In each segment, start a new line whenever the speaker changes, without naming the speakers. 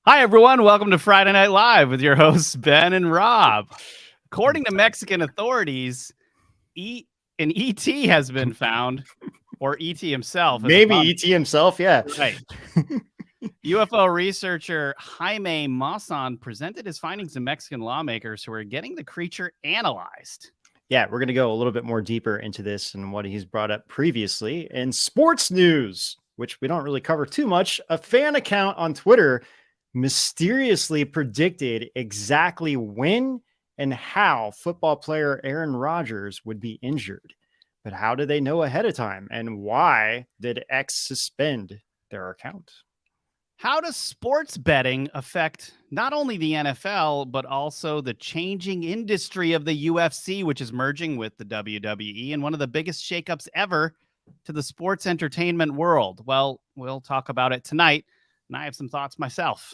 Hi, everyone. Welcome to Friday Night Live with your hosts, Ben and Rob. According to Mexican authorities, an ET has been found, or ET himself.
Maybe ET himself, yeah.
Right. UFO researcher Jaime Maussan presented his findings to Mexican lawmakers who are getting the creature analyzed.
Yeah, we're going to go a little bit more deeper into this and what he's brought up previously. In sports news, which we don't really cover too much, a fan account on Twitter mysteriously predicted exactly when and how football player Aaron Rodgers would be injured. But how did they know ahead of time? And why did X suspend their account?
How does sports betting affect not only the NFL, but also the changing industry of the UFC, which is merging with the WWE and one of the biggest shakeups ever to the sports entertainment world? Well, we'll talk about it tonight, and I have some thoughts myself.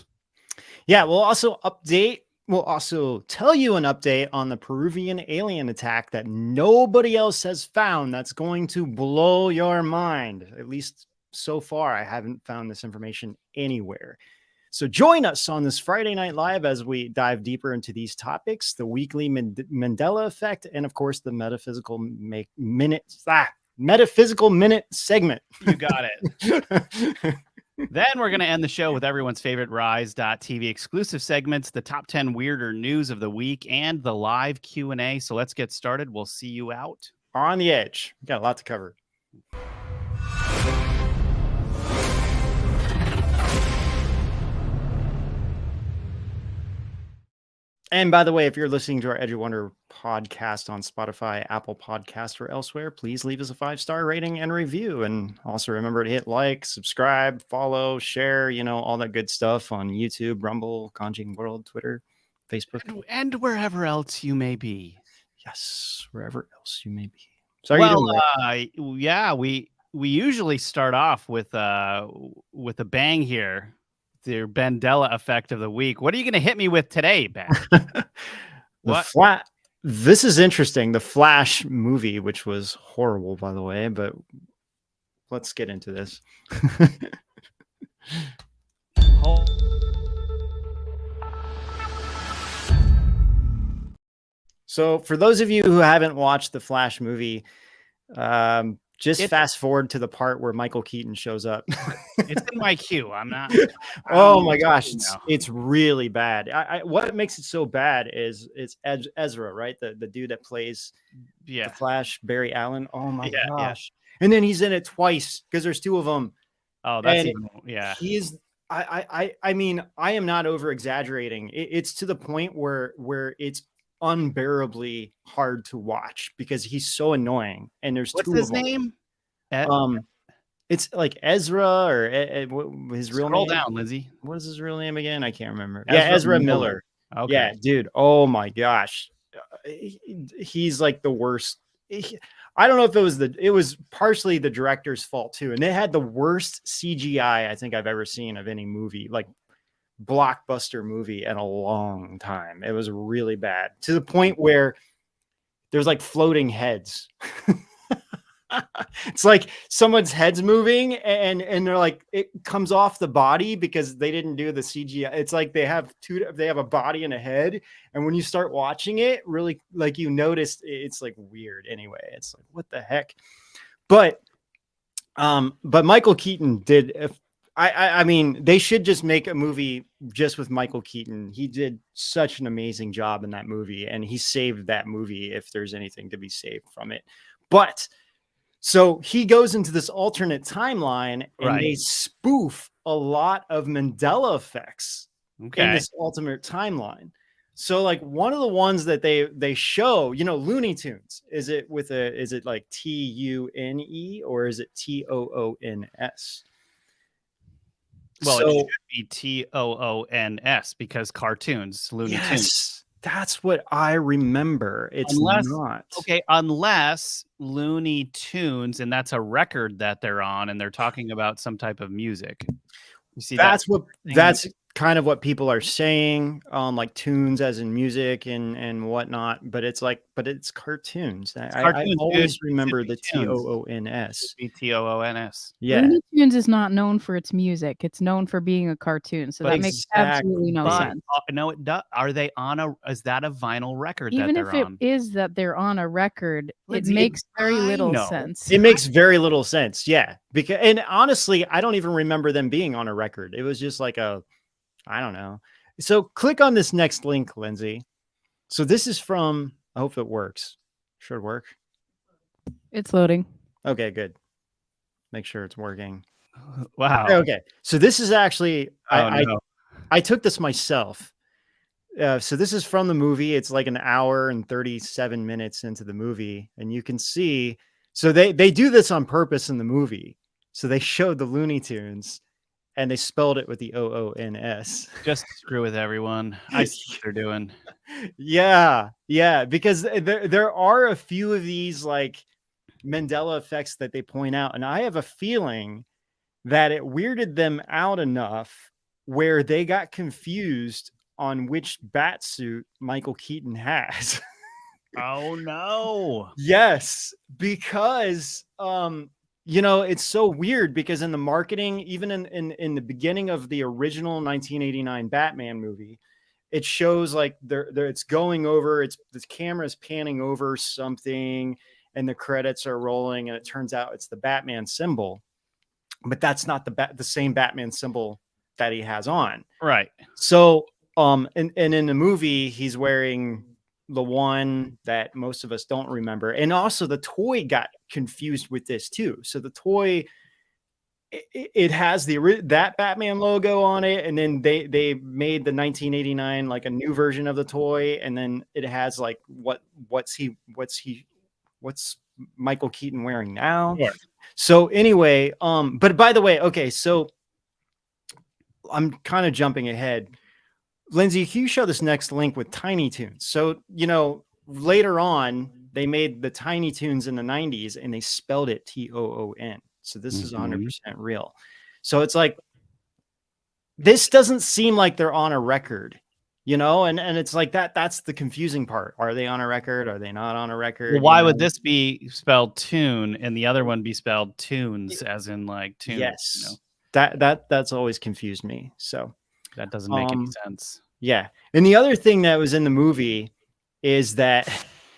Yeah, we'll also tell you an update on the Peruvian alien attack that nobody else has found that's going to blow your mind. At least so far, I haven't found this information anywhere. So join us on this Friday Night Live as we dive deeper into these topics, the weekly Mandela effect, and of course, the Metaphysical Minute segment.
You got it. Then we're going to end the show with everyone's favorite Rise.tv exclusive segments, the top 10 weirder news of the week, and the live Q&A. So let's get started. We'll see you out
on the edge. We got a lot to cover. And by the way, if you're listening to our Edge of Wonder podcast on Spotify, Apple Podcasts, or elsewhere, please leave us a 5-star rating and review. And also remember to hit like, subscribe, follow, share, all that good stuff on YouTube, Rumble, Conjing World, Twitter, Facebook.
And wherever else you may be.
Yes, wherever else you may be. So
we usually start off with a bang here. The Mandela effect of the week. What are you going to hit me with today, Ben?
This is interesting. The Flash movie, which was horrible, by the way, but let's get into this. So for those of you who haven't watched the Flash movie, fast forward to the part where Michael Keaton shows up.
It's in my queue.
Oh my gosh, it's really bad. What makes it so bad is it's Ezra, right? The dude that plays the Flash, Barry Allen. Oh my gosh. Yeah. And then he's in it twice because there's two of them.
Oh, that's
He's I mean, I am not over exaggerating. It's to the point where it's unbearably hard to watch because he's so annoying. And there's
what's
two
his
of them.
Name?
It's like Ezra or his real name.
Scroll down, Lizzie.
What is his real name again? I can't remember. Ezra Miller.
Okay.
Yeah, dude. Oh my gosh, he's like the worst. I don't know if it was partially the director's fault too, and it had the worst CGI I think I've ever seen of any movie, like blockbuster movie, in a long time. It was really bad to the point where there's like floating heads. It's like someone's head's moving and they're like, it comes off the body because they didn't do the CGI. It's like they have a body and a head. And when you start watching it, really, like, you notice it's like weird anyway. It's like, what the heck? But Michael Keaton did. I mean, they should just make a movie just with Michael Keaton. He did such an amazing job in that movie, and he saved that movie if there's anything to be saved from it. But so he goes into this alternate timeline, and they spoof a lot of Mandela effects in this alternate timeline. So like one of the ones that they show, Looney Tunes, is it like TUNE or is it TOONS?
Well, it should be TOONS because cartoons, Looney Tunes.
That's what I remember. It's not.
Okay, unless Looney Tunes, and that's a record that they're on, and they're talking about some type of music. You see,
kind of what people are saying, like tunes as in music and whatnot, but it's cartoons.
It's
I
cartoons, dude.
always remember
Should be
the
tunes.
TOONS.
BTOONS.
Yeah,
Looney Tunes is not known for its music. It's known for being a cartoon. So that makes absolutely no sense.
No, it does. Are they on is that a vinyl record
Even
that
if
they're
it
on?
is that they're on a record,
Lindsay,
it makes very
I
little
know.
sense.
it makes very little sense. Yeah, because and honestly, I don't even remember them being on a record. It was just like I don't know. So click on this next link, Lindsay. So this is from, I hope it works. Should work.
It's loading.
Okay, good. Make sure it's working.
Wow.
Okay. So this is actually,
no.
I took this myself. So this is from the movie. It's like an hour and 37 minutes into the movie. And you can see, so they do this on purpose in the movie. So they showed the Looney Tunes and they spelled it with the OONS.
Just screw with everyone. I see what they're doing.
Yeah, because there are a few of these like Mandela effects that they point out, and I have a feeling that it weirded them out enough where they got confused on which bat suit Michael Keaton has.
Oh no.
Yes, because it's so weird because in the marketing, even in the beginning of the original 1989 Batman movie, it shows like it's going over, the camera's panning over something and the credits are rolling and it turns out it's the Batman symbol, but that's not the same Batman symbol that he has on.
Right.
So, and in the movie, he's wearing the one that most of us don't remember. And also the toy got confused with this too. So the toy, it has that Batman logo on it. And then they made the 1989, like a new version of the toy. And then it has like, what's Michael Keaton wearing now?
Sure.
So anyway, but by the way, okay, so I'm kind of jumping ahead. Lindsay, can you show this next link with Tiny Toons? So, later on, they made the Tiny Toons in the 90s and they spelled it TOON. So this is 100% real. So it's like, this doesn't seem like they're on a record, and it's like that's the confusing part. Are they on a record? Are they not on a record?
Well, why would this be spelled tune and the other one be spelled tunes as in like tunes?
Yes. That's always confused me. So
that doesn't make any sense.
Yeah. And the other thing that was in the movie is that,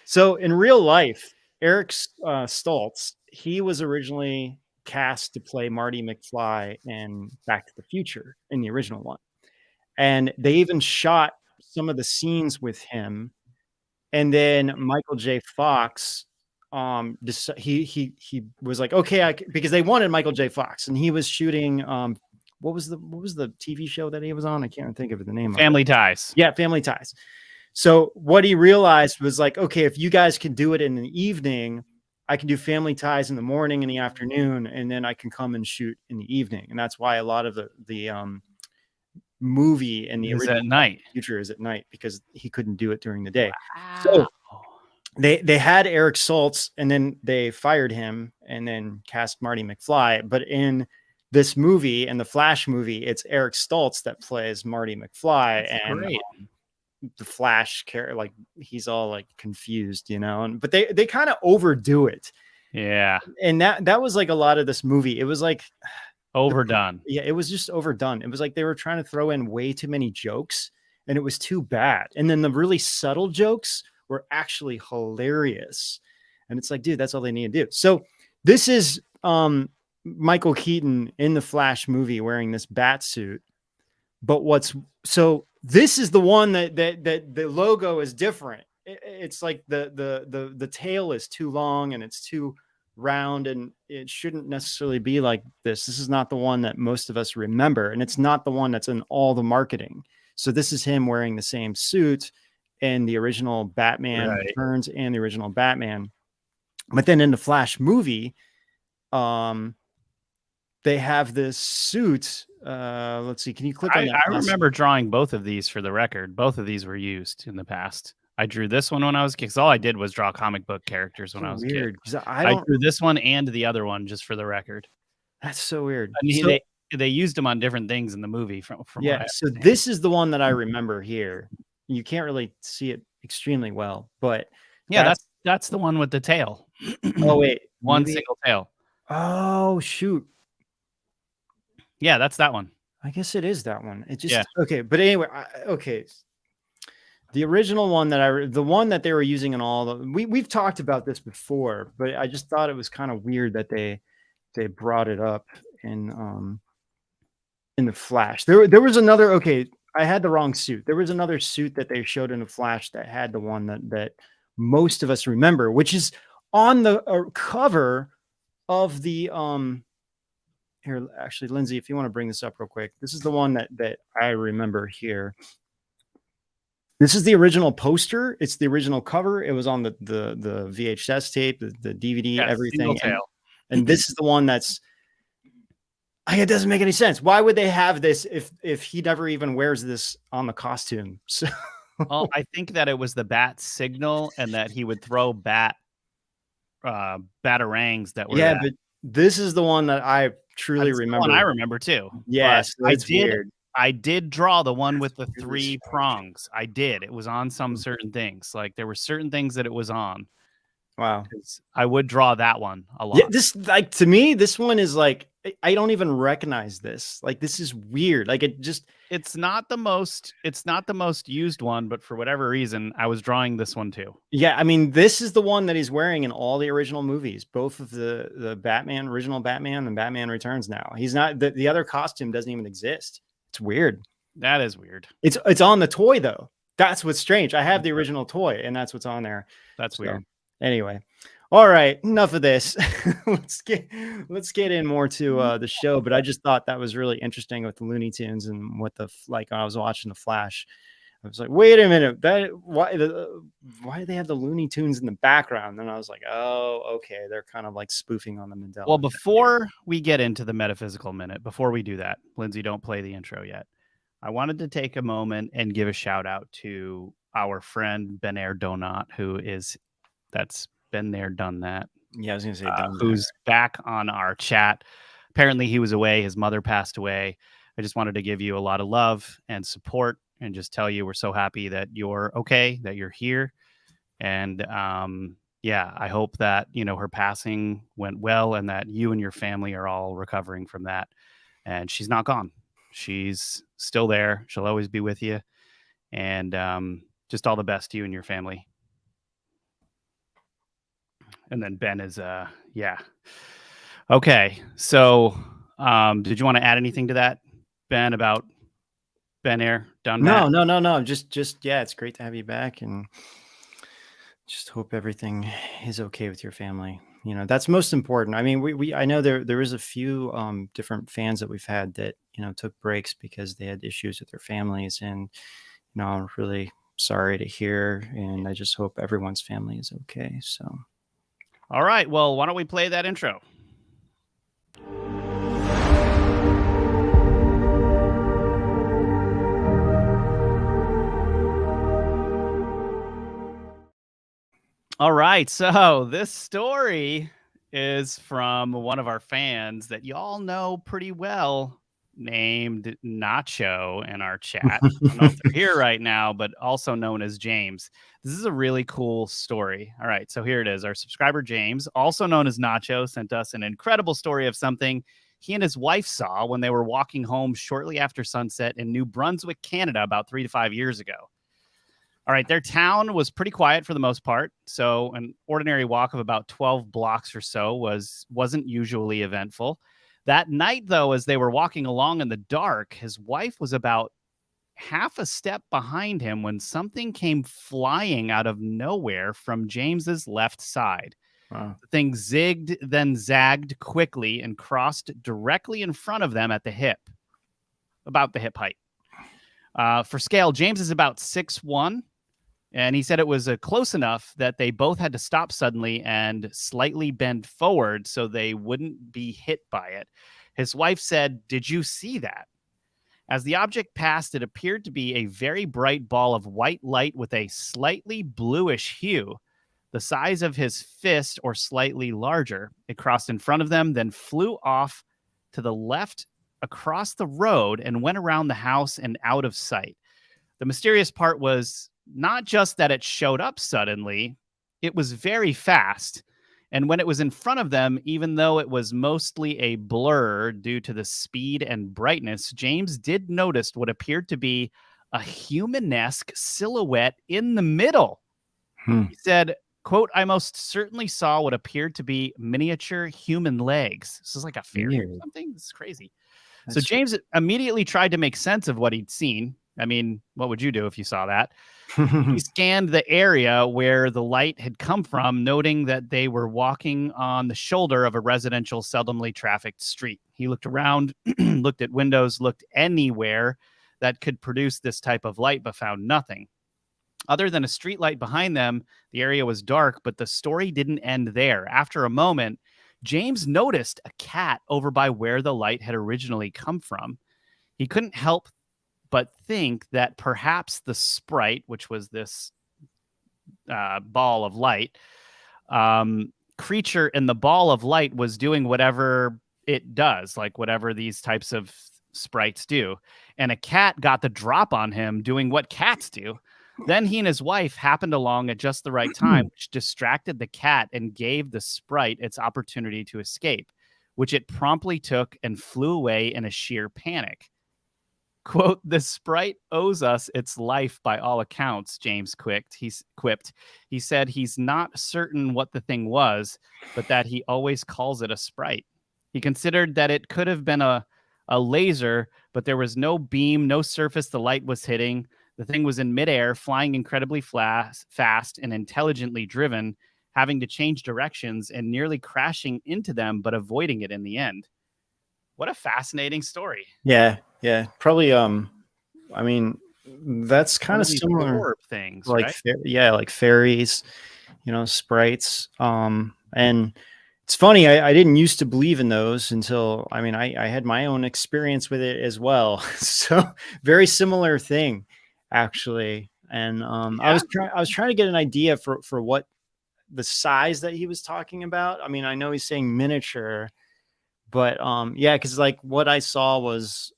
so in real life, Eric Stoltz, he was originally cast to play Marty McFly in Back to the Future in the original one. And they even shot some of the scenes with him. And then Michael J. Fox, he was like, okay, because they wanted Michael J. Fox and he was shooting, what was the TV show that he was on? I can't think of the name.
Family Ties.
Yeah, Family Ties. So what he realized was like, okay, if you guys can do it in the evening, I can do Family Ties in the morning and the afternoon, and then I can come and shoot in the evening. And that's why a lot of the movie and the original
at night.
Future is at night because he couldn't do it during the day. Wow. So they had Eric Stoltz and then they fired him and then cast Marty McFly. But in this movie and the Flash movie, it's Eric Stoltz that plays Marty McFly. That's and great. The Flash character, like he's all like confused, but they kind of overdo it.
Yeah.
And that was like a lot of this movie. It was like
overdone.
Yeah, it was just overdone. It was like they were trying to throw in way too many jokes and it was too bad. And then the really subtle jokes were actually hilarious. And it's like, dude, that's all they need to do. So this is Michael Keaton in the Flash movie wearing this bat suit. But this is the one that the logo is different. It's like the tail is too long and it's too round and it shouldn't necessarily be like this. This is not the one that most of us remember. And it's not the one that's in all the marketing. So this is him wearing the same suit in the original Batman Returns and the original Batman. But then in the Flash movie, they have this suit. Let's see. Can you click on that?
I remember drawing both of these for the record. Both of these were used in the past. I drew this one when I was a kid because all I did was draw comic book characters when I was a kid.
I
drew this one and the other one just for the record.
That's so weird.
I mean, they used them on different things in the movie. From
yeah. So this is the one that I remember here. You can't really see it extremely well, but
yeah, that's the one with the tail.
Oh wait,
one single tail.
Oh shoot.
Yeah, that's that one.
I guess it is that one. It just okay, but anyway, okay. The original one the one that they were using in all the we've talked about this before, but I just thought it was kind of weird that they brought it up in the Flash. There was another I had the wrong suit. There was another suit that they showed in the Flash that had the one that most of us remember, which is on the cover of the here, actually, Lindsay, if you want to bring this up real quick, this is the one that I remember here. This is the original poster. It's the original cover. It was on the VHS tape, the DVD, everything. And this is the one that's it doesn't make any sense. Why would they have this if he never even wears this on the costume? So
well, I think that it was the bat signal and that he would throw batarangs that were
but this is the one that I truly remember.
I remember too.
Yes, weird.
I did draw the one with the 3 prongs. I did. It was on some certain things. Like there were certain things that it was on.
Wow.
I would draw that one a lot.
Yeah, this to me, this one is like I don't even recognize this. Like this is weird. Like
it's not the most used one, but for whatever reason, I was drawing this one too.
Yeah, I mean, this is the one that he's wearing in all the original movies, both of the Batman, original Batman, and Batman Returns now. He's not the other costume doesn't even exist. It's weird.
That is weird.
It's on the toy though. That's what's strange. I have the original toy and that's what's on there.
That's weird.
Anyway. All right, enough of this. let's get in more to the show. But I just thought that was really interesting with the Looney Tunes and what I was watching the Flash. I was like, wait a minute, why do they have the Looney Tunes in the background? And I was like, oh, okay, they're kind of like spoofing on the Mandela.
Well, before we get into the metaphysical minute, before we do that, Lindsay, don't play the intro yet. I wanted to take a moment and give a shout out to our friend Ben Air Donut, that's been there, done that.
Yeah, I was gonna say
who's back on our chat. Apparently he was away, his mother passed away. I just wanted to give you a lot of love and support and just tell you we're so happy that you're okay, that you're here. And I hope that her passing went well and that you and your family are all recovering from that. And she's not gone, she's still there, she'll always be with you. And just all the best to you and your family. And then Ben is okay. So did you want to add anything to that, Ben, about Ben Air done?
No. Just yeah, it's great to have you back and just hope everything is okay with your family. That's most important. I mean, I know there is a few different fans that we've had that took breaks because they had issues with their families, and I'm really sorry to hear, and I just hope everyone's family is okay. So
all right, well, why don't we play that intro? All right, so this story is from one of our fans that y'all know pretty well, named Nacho in our chat. I don't know if they're here right now, but also known as James. This is a really cool story. All right, so here it is. Our subscriber James, also known as Nacho, sent us an incredible story of something he and his wife saw when they were walking home shortly after sunset in New Brunswick, Canada, about 3 to 5 years ago. All right, their town was pretty quiet for the most part, so an ordinary walk of about 12 blocks or so wasn't usually eventful. That night, though, as they were walking along in the dark, his wife was about half a step behind him when something came flying out of nowhere from James's left side. Wow. The thing zigged, then zagged quickly and crossed directly in front of them at the hip, about the hip height. For scale, James is about 6'1", and he said it was close enough that they both had to stop suddenly and slightly bend forward so they wouldn't be hit by it. His wife said, "Did you see that?" As the object passed, it appeared to be a very bright ball of white light with a slightly bluish hue, the size of his fist or slightly larger. It crossed in front of them, then flew off to the left across the road and went around the house and out of sight. The mysterious part was not just that it showed up suddenly, it was very fast. And when it was in front of them, even though it was mostly a blur due to the speed and brightness, James did notice what appeared to be a human-esque silhouette in the middle. He said, quote, "I most certainly saw what appeared to be miniature human legs." This is like a fairy or something. This is crazy. So James immediately tried to make sense of what he'd seen. I mean, what would you do if you saw that? He scanned the area where the light had come from, noting that they were walking on the shoulder of a residential, seldomly trafficked street. He looked around, looked at windows, looked anywhere that could produce this type of light, but found nothing. Other than a street light behind them, the area was dark, but the story didn't end there. After a moment, James noticed a cat over by where the light had originally come from. He couldn't help but think that perhaps the sprite, which was this ball of light, creature in the ball of light was doing whatever it does, like whatever these types of sprites do. And a cat got the drop on him doing what cats do. Then he and his wife happened along at just the right time, which distracted the cat and gave the sprite its opportunity to escape, which it promptly took and flew away in a sheer panic. Quote, "The sprite owes us its life by all accounts," James quipped. He said he's not certain what the thing was, but that he always calls it a sprite. He considered that it could have been a laser, but there was no beam, no surface the light was hitting. The thing was in midair, flying incredibly fast and intelligently driven, having to change directions and nearly crashing into them, but avoiding it in the end. What a fascinating story.
Yeah. Probably, I mean, that's kind of similar
things,
like,
right?
Like fairies, sprites. And it's funny, I didn't used to believe in those until, I had my own experience with it as well. So very similar thing, actually. And I was trying to get an idea for what the size that he was talking about. I mean, I know he's saying miniature, but because like what I saw was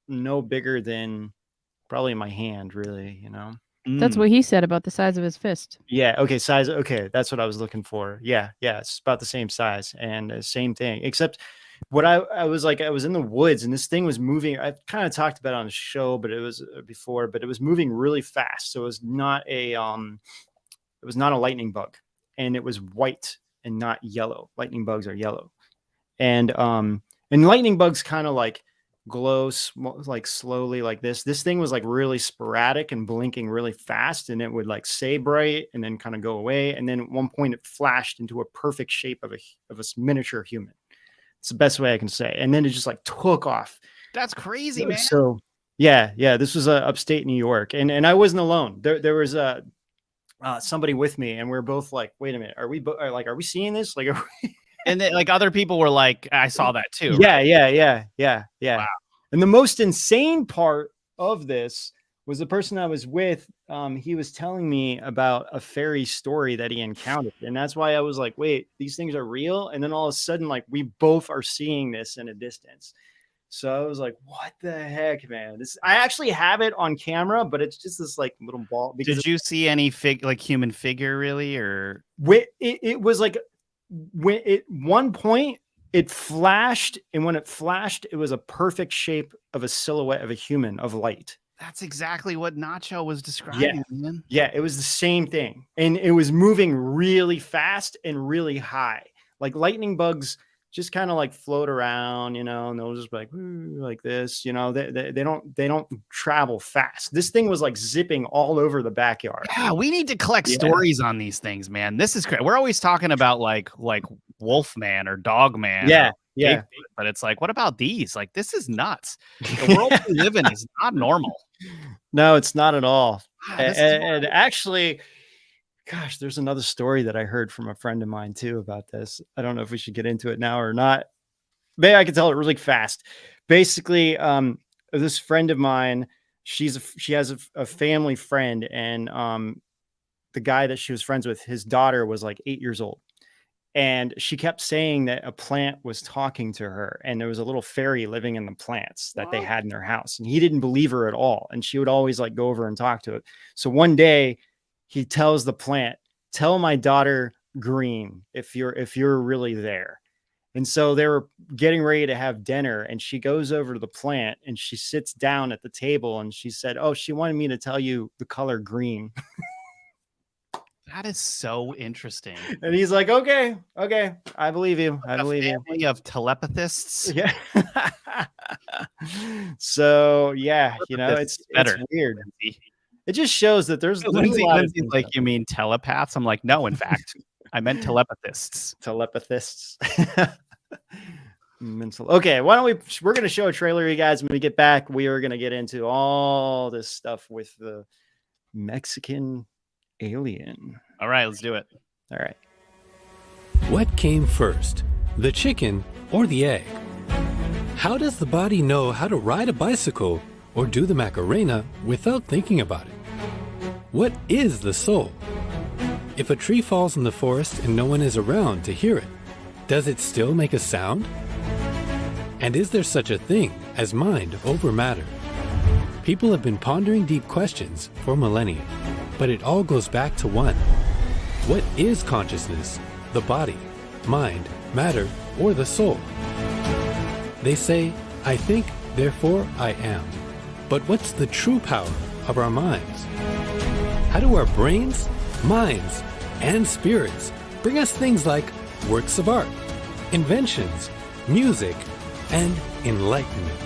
no bigger than probably my hand, really,
That's what he said about the size of his fist.
Yeah. Okay. Size. Okay. That's what I was looking for. Yeah. It's about the same size and same thing, except what I was like, I was in the woods and this thing was moving. I kind of talked about it on the show, but it was before, but it was moving really fast. So it was not a lightning bug, and it was white and not yellow. Lightning bugs are yellow. And lightning bugs kind of like glow like slowly like this. This thing was like really sporadic and blinking really fast, and it would like say bright and then kind of go away. And then at one point it flashed into a perfect shape of a miniature human. It's the best way I can say. And then it just like took off.
That's crazy, man.
So yeah. This was upstate New York, and I wasn't alone. There was somebody with me, and we were both like, wait a minute, are we seeing this? Like,
and then like other people were like, I saw that too.
Yeah.
Wow.
And the most insane part of this was the person I was with. He was telling me about a fairy story that he encountered. And that's why I was like, wait, these things are real. And then all of a sudden, like, we both are seeing this in a distance. So I was like, what the heck, man? I actually have it on camera, but it's just this like little ball.
Did you see any human figure really? Or
it was like, one point it flashed, and when it flashed, it was a perfect shape of a silhouette of a human of light.
That's exactly what Nacho was describing. Man.
Yeah, it was the same thing, and it was moving really fast and really high. Like lightning bugs just kind of like float around, and they'll just be like this, they don't travel fast. This thing was like zipping all over the backyard.
Yeah, we need to collect stories on these things, man. This is great. We're always talking about like Wolfman or Dogman.
Yeah.
But it's like, what about these? Like, this is nuts. The world we live in is not normal.
No, it's not at all.
Wow,
and actually, gosh, there's another story that I heard from a friend of mine too about this. I don't know if we should get into it now or not. Maybe I can tell it really fast. Basically, this friend of mine, she has a family friend, and the guy that she was friends with, his daughter was like 8 years old, And she kept saying that a plant was talking to her, and there was a little fairy living in the plants that they had in their house. And he didn't believe her at all. And she would always like go over and talk to it. So one day he tells the plant, tell my daughter Green if you're really there. And so they were getting ready to have dinner, and she goes over to the plant and she sits down at the table, and she said, oh, she wanted me to tell you the color green.
That is so interesting.
And he's like, okay, I believe you. I believe you.
Family of telepathists.
Yeah. So yeah, you know, it's weird. It just shows that there's
Lindsay's like, you mean telepaths? I'm like, no, in fact, I meant telepathists.
Telepathists. Mental. Okay, why don't we're going to show a trailer, you guys. When we get back, we are going to get into all this stuff with the Mexican alien.
All right, let's do it.
All right.
What came first, the chicken or the egg? How does the body know how to ride a bicycle or do the Macarena without thinking about it? What is the soul? If a tree falls in the forest and no one is around to hear it, does it still make a sound? And is there such a thing as mind over matter? People have been pondering deep questions for millennia, but it all goes back to one. What is consciousness, the body, mind, matter, or the soul? They say, I think, therefore I am. But what's the true power of our minds? How do our brains, minds, and spirits bring us things like works of art, inventions, music, and enlightenment?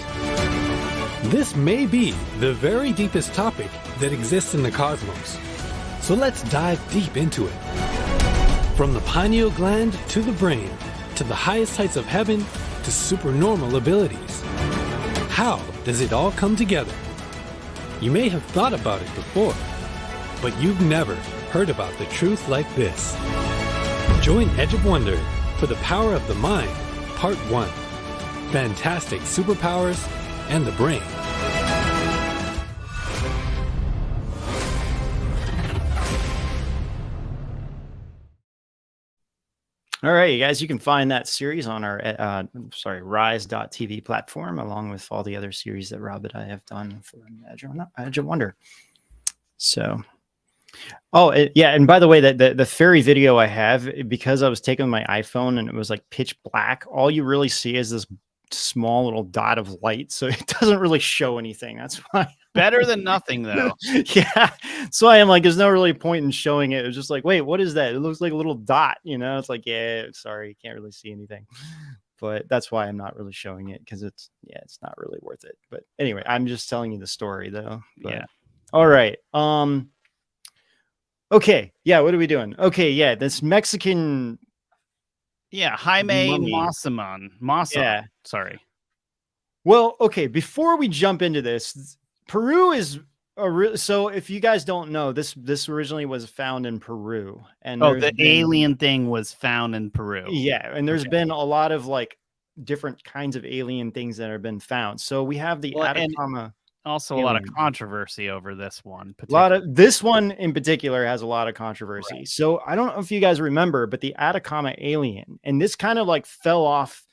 This may be the very deepest topic that exists in the cosmos. So let's dive deep into it. From the pineal gland to the brain, to the highest heights of heaven, to supernormal abilities. How does it all come together? You may have thought about it before, but you've never heard about the truth like this. Join Edge of Wonder for The Power of the Mind, Part 1. Fantastic superpowers and the brain.
All right, you guys, you can find that series on our rise.tv platform, along with all the other series that Rob and I have done for Edge of Wonder. So, yeah, and by the way, the fairy video I have, because I was taking my iPhone and it was like pitch black, all you really see is this small little dot of light, so it doesn't really show anything. That's why.
Better than nothing, though.
Yeah. So I am like, there's no really point in showing it. It was just like, wait, what is that? It looks like a little dot, you know? It's like, yeah, sorry, you can't really see anything. But that's why I'm not really showing it, because it's not really worth it. But anyway, I'm just telling you the story, though. But,
yeah.
All right. Okay. Yeah. What are we doing? Okay. Yeah. This Mexican.
Yeah. Jaime Maussan.
Yeah.
Sorry.
Well, okay. Before we jump into this, Peru is so if you guys don't know, this originally was found in Peru, and
the alien thing was found in Peru.
Yeah, and there's been a lot of like different kinds of alien things that have been found. So we have the Atacama.
Also, alien. A lot of controversy over this one.
This one in particular has a lot of controversy. Right. So I don't know if you guys remember, but the Atacama alien, and this kind of like fell off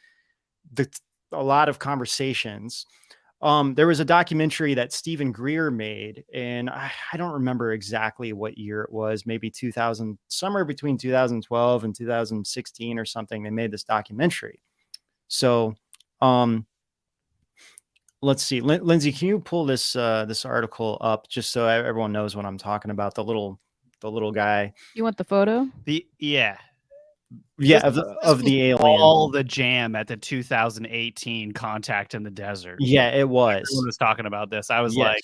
a lot of conversations. There was a documentary that Stephen Greer made, and I don't remember exactly what year it was, maybe 2000, somewhere between 2012 and 2016 or something. They made this documentary. So, let's see, Lindsay, can you pull this article up just so everyone knows what I'm talking about? The little guy.
You want the photo?
Yeah, of the alien.
All the jam at the 2018 Contact in the Desert.
Yeah, it was.
Everyone was talking about this. I was like,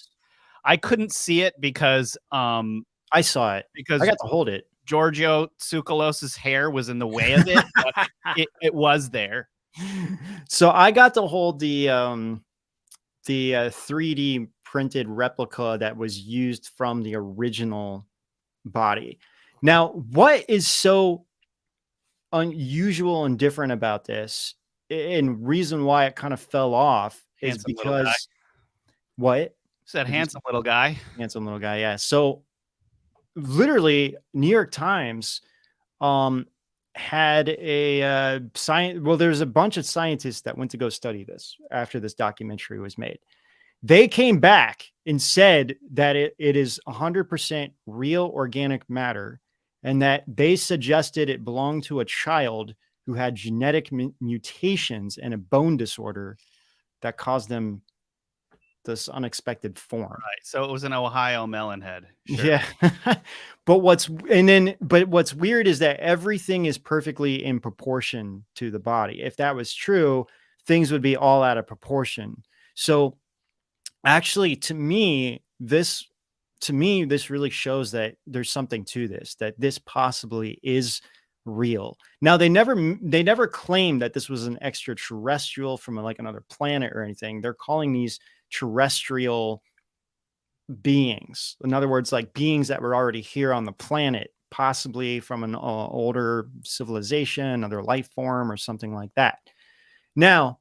I couldn't see it because
I saw it because I got to hold it.
Giorgio Tsoukalos's hair was in the way of it, but it was there.
So I got to hold the 3D printed replica that was used from the original body. Now, what is so unusual and different about this, and reason why it kind of fell off, is because what?
Said handsome little guy.
Handsome little guy, yeah. So literally, New York Times had a science. Well, there's a bunch of scientists that went to go study this after this documentary was made. They came back and said that it is 100% real organic matter, and that they suggested it belonged to a child who had genetic mutations and a bone disorder that caused them this unexpected form.
Right. So it was an Ohio melon head. Sure.
Yeah. but what's weird is that everything is perfectly in proportion to the body. If that was true, things would be all out of proportion. So actually, to me, this really shows that there's something to this, that this possibly is real. Now, they never claimed that this was an extraterrestrial from like another planet or anything. They're calling these terrestrial beings. In other words, like beings that were already here on the planet, possibly from an older civilization, another life form or something like that. Now,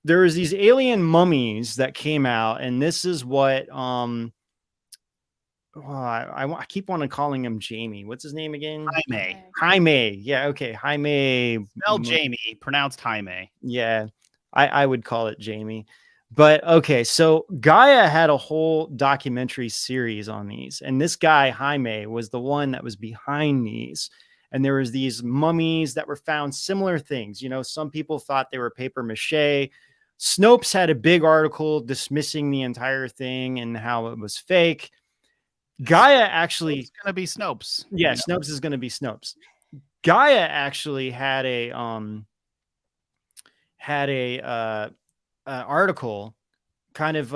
there is these alien mummies that came out, and this is what I keep on calling him Jamie. What's his name again? Jaime. Yeah, okay. Jaime.
Spelled Jamie, pronounced Jaime.
Yeah, I would call it Jamie. But okay, so Gaia had a whole documentary series on these, and this guy Jaime was the one that was behind these. And there was these mummies that were found, similar things. You know, some people thought they were paper mache. Snopes had a big article dismissing the entire thing and how it was fake. Gaia actually,
it's going to be Snopes.
Yeah, Snopes is going to be Snopes. Gaia actually had a article, kind of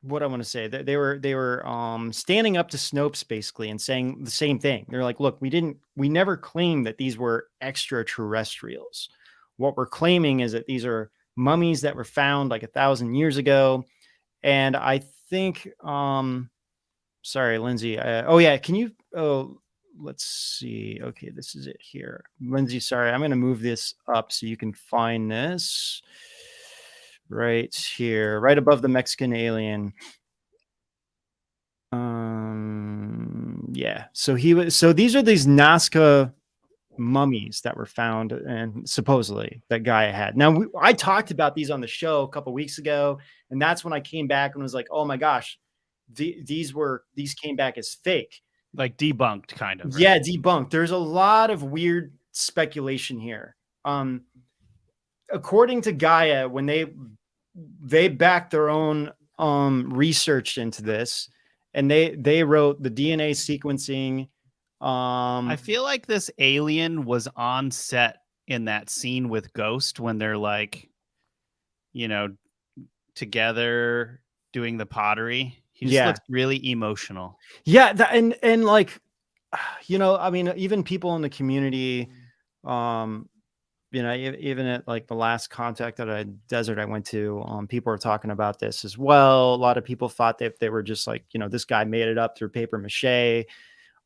what I want to say, that they were standing up to Snopes basically and saying the same thing. They're like, look, we never claimed that these were extraterrestrials. What we're claiming is that these are mummies that were found like 1,000 years ago. And I think sorry, Lindsay. Can you let's see. Okay, this is it here. Lindsay, sorry, I'm going to move this up so you can find this right here, right above the Mexican alien. Yeah. So these are these Nazca mummies that were found, and supposedly that Gaia had. Now, I talked about these on the show a couple weeks ago, and that's when I came back and was like, oh my gosh, these came back as fake.
Like debunked, kind of. Right?
Yeah, debunked. There's a lot of weird speculation here. According to Gaia, when they backed their own research into this, and they wrote the DNA sequencing.
I feel like this alien was on set in that scene with Ghost when they're like, you know, together doing the pottery. He just looks really emotional. Yeah,
and like, you know, I mean, even people in the community, you know, even at like the last contact at a desert I went to, people were talking about this as well. A lot of people thought that they were just like, you know, this guy made it up through paper mache,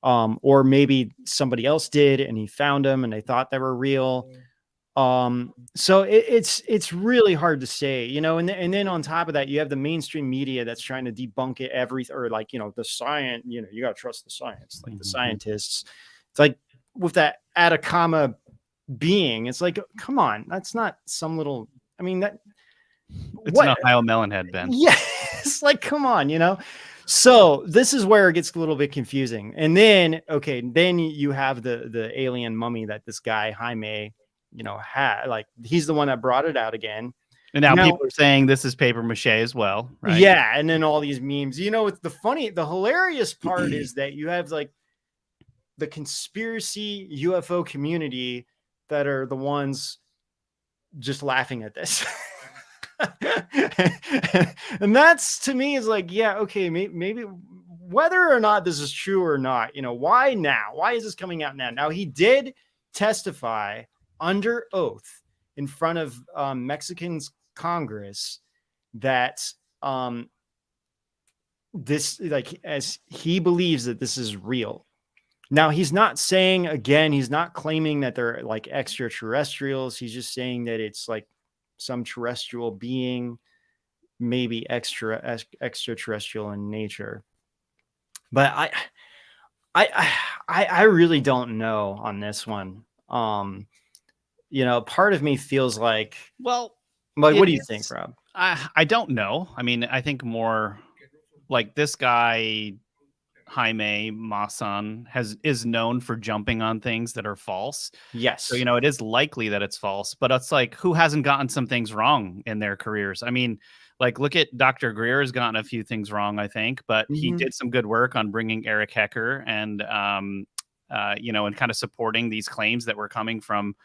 or maybe somebody else did and he found them and they thought they were real. So it's really hard to say, you know, and then on top of that, you have the mainstream media that's trying to debunk it or like, you know, the science, you know, you got to trust the science, like the scientists. It's like with that Atacama being, it's like, come on, that's not some little, I mean,
it's an Ohio melonhead, Ben.
Yeah, it's like, come on, you know. So this is where it gets a little bit confusing. And then, then you have the alien mummy that this guy Jaime, you know, had, like, he's the one that brought it out again.
And now people are saying this is paper mache as well, right?
Yeah, and then all these memes. You know, it's the hilarious part is that you have like the conspiracy UFO community that are the ones just laughing at this. And that's, to me, is like, yeah, okay, maybe whether or not this is true or not, you know, why now? Why is this coming out now? Now, he did testify under oath in front of Mexican's Congress that this, like, as he believes that this is real. Now, he's not saying, again, he's not claiming that they're like extraterrestrials. He's just saying that it's like some terrestrial being, maybe extraterrestrial in nature. But I really don't know on this one. Part of me feels like,
well,
what do you think, Rob?
I don't know. I mean, I think more like this guy Jaime Maussan is known for jumping on things that are false.
Yes.
So, it is likely that it's false, but it's like, who hasn't gotten some things wrong in their careers? I mean, like, look at Dr. Greer has gotten a few things wrong, I think, but he did some good work on bringing Eric Hecker and, and kind of supporting these claims that were coming from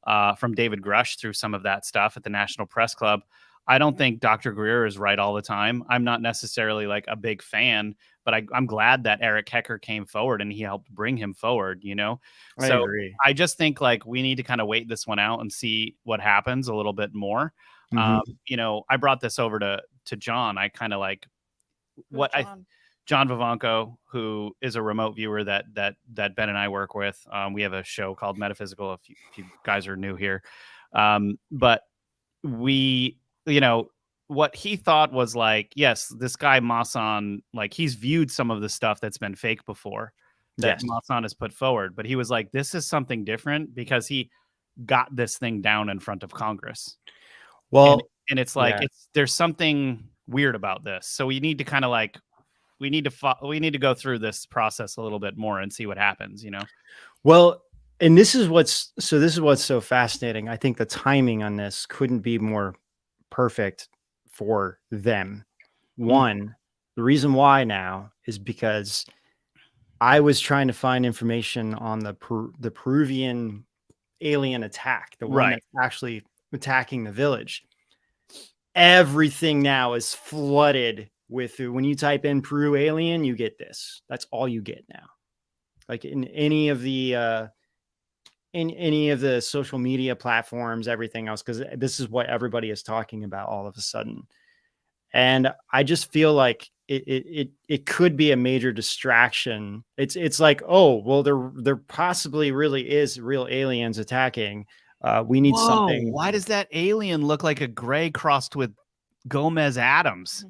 David Grush through some of that stuff at the National Press Club. I don't think Dr. Greer is right all the time. I'm not necessarily like a big fan, but I'm glad that Eric Hecker came forward and he helped bring him forward, So
I agree.
I just think like we need to kind of wait this one out and see what happens a little bit more. I brought this over to John. I kind of like John Vivanco, who is a remote viewer that Ben and I work with. We have a show called Metaphysical. If you guys are new here, but we, what he thought was like, yes, this guy Maussan, like he's viewed some of the stuff that's been fake before that Maussan has put forward, but he was like, this is something different because he got this thing down in front of Congress.
Well,
and it's like there's something weird about this, so we need to kind of like we need to go through this process a little bit more and see what happens.
Well, and this is what's so fascinating. I think the timing on this couldn't be more perfect for them. One, the reason why now is because I was trying to find information on the Peruvian alien attack, the one that's actually attacking the village. Everything now is flooded with, when you type in Peru alien, you get this. That's all you get now. Like in any of the social media platforms, everything else, because this is what everybody is talking about all of a sudden. And I just feel like it could be a major distraction. It's like, oh, well, there possibly really is real aliens attacking. We need something.
Why does that alien look like a gray crossed with Gomez Adams?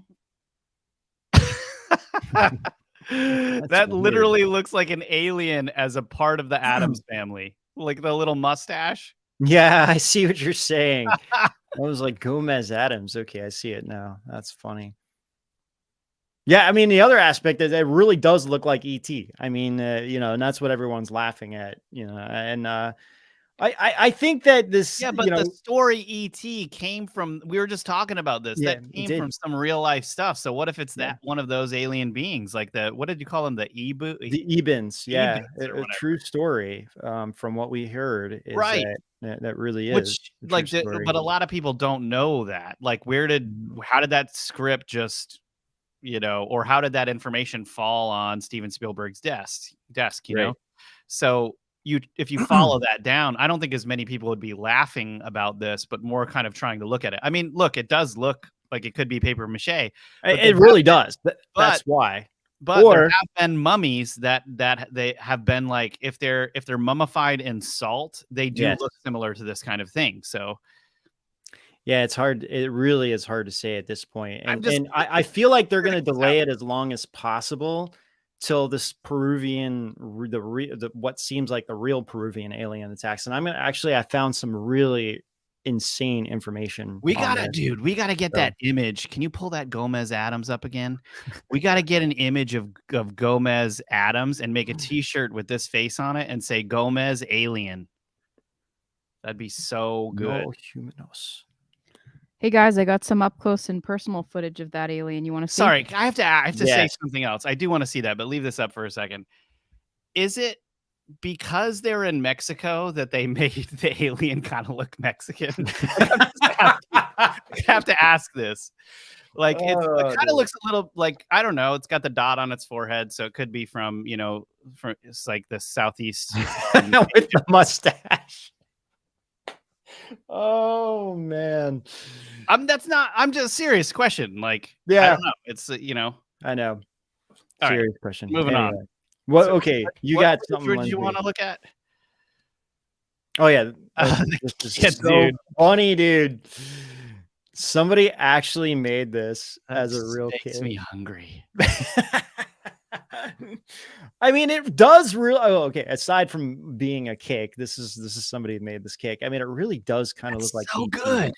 That literally looks like an alien as a part of the Adams family, like the little mustache.
Yeah, I see what you're saying. I was like, Gomez Adams. Okay, I see it now. That's funny. Yeah, I mean, the other aspect is it really does look like E.T. I mean, and that's what everyone's laughing at, and I think that this,
but the story E.T. came from, we were just talking about this, that came from some real life stuff. So what if it's that one of those alien beings, like what did you call them? The
Ebens. Yeah. A true story, from what we heard, is that really is.
Which, but a lot of people don't know that. Like, how did that script just, or how did that information fall on Steven Spielberg's desk, So if you follow that down, I don't think as many people would be laughing about this, but more kind of trying to look at it. I mean, look, it does look like it could be paper mache.
It really does. That's why.
But there have been mummies that they have been like, if they're mummified in salt, they do look similar to this kind of thing. So
yeah, it's hard. It really is hard to say at this point. And I feel like they're going to delay it as long as possible till this Peruvian, what seems like the real Peruvian alien attacks. And I found some really insane information.
We gotta get that image. Can you pull that Gomez Adams up again? We gotta get an image of Gomez Adams and make a t-shirt with this face on it and say Gomez alien. That'd be so good.
No humanos.
Hey guys, I got some up close and personal footage of that alien. You want to see?
Sorry, I have to say something else. I do want to see that, but leave this up for a second. Is it because they're in Mexico that they made the alien kind of look Mexican? I have to ask this. Like, it kind of looks a little like, I don't know. It's got the dot on its forehead, so it could be from it's like the southeast
with the mustache. Oh man,
I'm just a serious question. Like, I don't know. It's
I know.
All
serious
right,
question.
Moving on.
Well, so, okay, got something.
What did you want to look at?
Oh yeah, this is so funny, dude. Somebody actually made this as a real kid.
Makes me hungry.
I mean, it does really. Oh, okay. Aside from being a cake, this is somebody who made this cake. I mean, it really does kind of look like
so
ET.
good.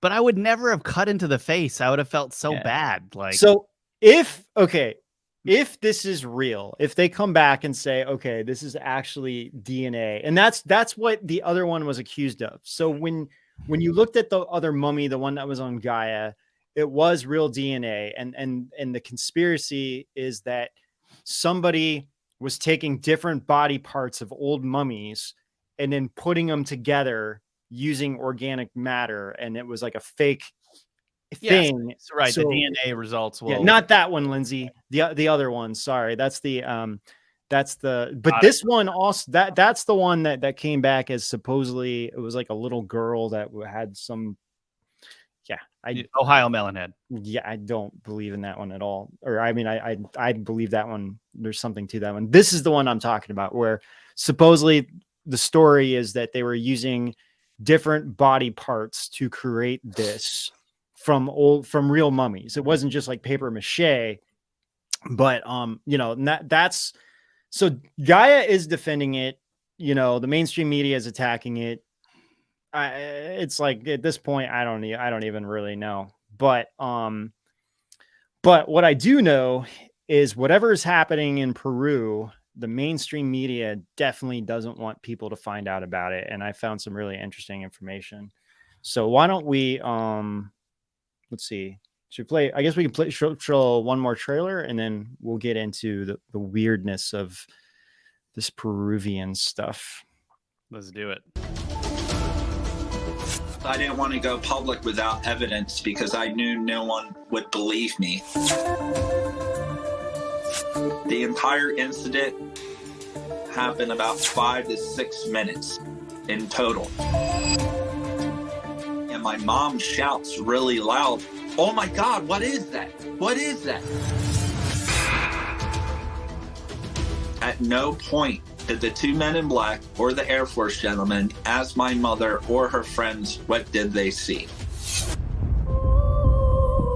But I would never have cut into the face. I would have felt so bad. Like,
so if this is real, if they come back and say, okay, this is actually DNA, and that's what the other one was accused of. So when you looked at the other mummy, the one that was on Gaia, it was real DNA, and the conspiracy is that somebody was taking different body parts of old mummies and then putting them together using organic matter, and it was like a fake thing.
Yes, right.
So,
the DNA results will
not that one, Lindsay. The other one. Sorry, that's the but
Got
this one also, that's the one that came back as supposedly it was like a little girl that had some.
Ohio Melonhead.
Yeah, I don't believe in that one at all. Or I mean, I believe that one. There's something to that one. This is the one I'm talking about, where supposedly the story is that they were using different body parts to create this from real mummies. It wasn't just like paper mache, but that's so Gaia is defending it. The mainstream media is attacking it. It's like at this point, I don't even really know. But what I do know is whatever is happening in Peru, the mainstream media definitely doesn't want people to find out about it. And I found some really interesting information. So why don't we, let's see, should we play? I guess we can show one more trailer, and then we'll get into the weirdness of this Peruvian stuff.
Let's do it.
I didn't want to go public without evidence because I knew no one would believe me. The entire incident happened about 5 to 6 minutes in total. And my mom shouts really loud, "Oh my God, what is that? What is that?" At no point did the 2 men in black or the Air Force gentleman ask my mother or her friends what did they see.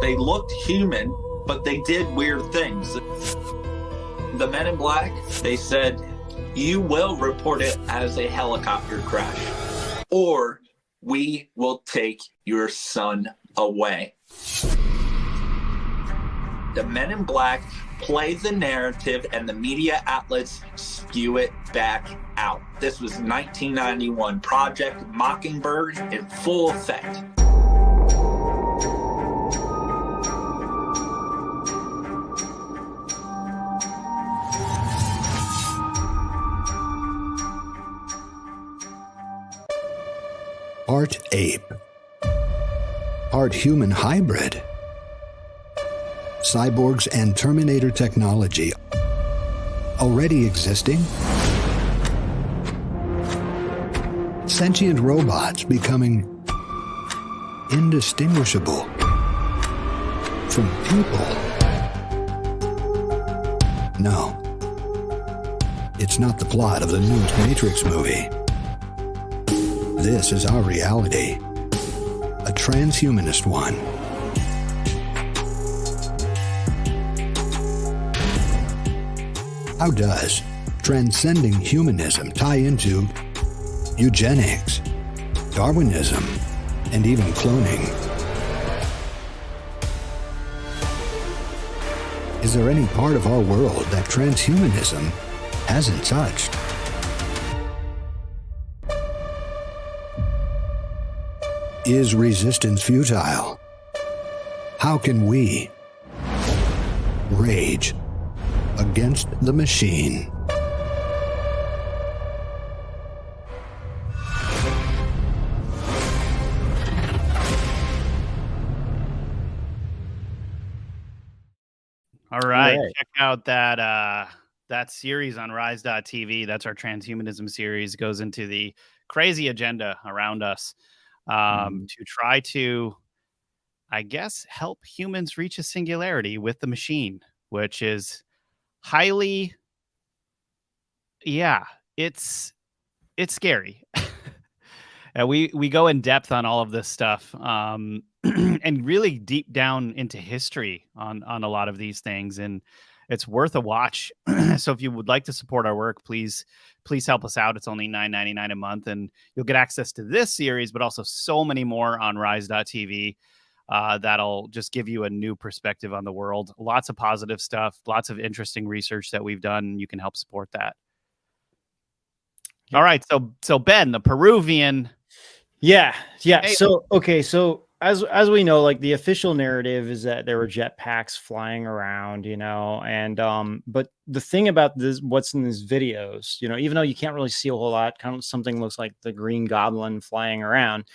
They looked human, but they did weird things. The men in black, they said, "You will report it as a helicopter crash, or we will take your son away." The men in black play the narrative and the media outlets spew it back out. This was 1991, Project Mockingbird in full effect.
Part ape, part human hybrid. Cyborgs and Terminator technology already existing. Sentient robots becoming indistinguishable from people. No, it's not the plot of the newest Matrix movie. This is our reality, a transhumanist one. How does transcending humanism tie into eugenics, Darwinism, and even cloning? Is there any part of our world that transhumanism hasn't touched? Is resistance futile? How can we rage against the machine?
All right. Check out that series on rise.tv. That's our transhumanism series. It goes into the crazy agenda around us to try to, I guess, help humans reach a singularity with the machine, which is highly, it's scary. And we go in depth on all of this stuff, and really deep down into history on a lot of these things, and it's worth a watch. So if you would like to support our work, please help us out. It's only $9.99 a month, and you'll get access to this series, but also so many more on rise.tv. That'll just give you a new perspective on the world. Lots of positive stuff, lots of interesting research that we've done. You can help support that. All right. So Ben, the Peruvian.
Yeah.
Hey.
So, okay. So as we know, like the official narrative is that there were jetpacks flying around, and but the thing about this, what's in these videos, even though you can't really see a whole lot, kind of something looks like the Green Goblin flying around.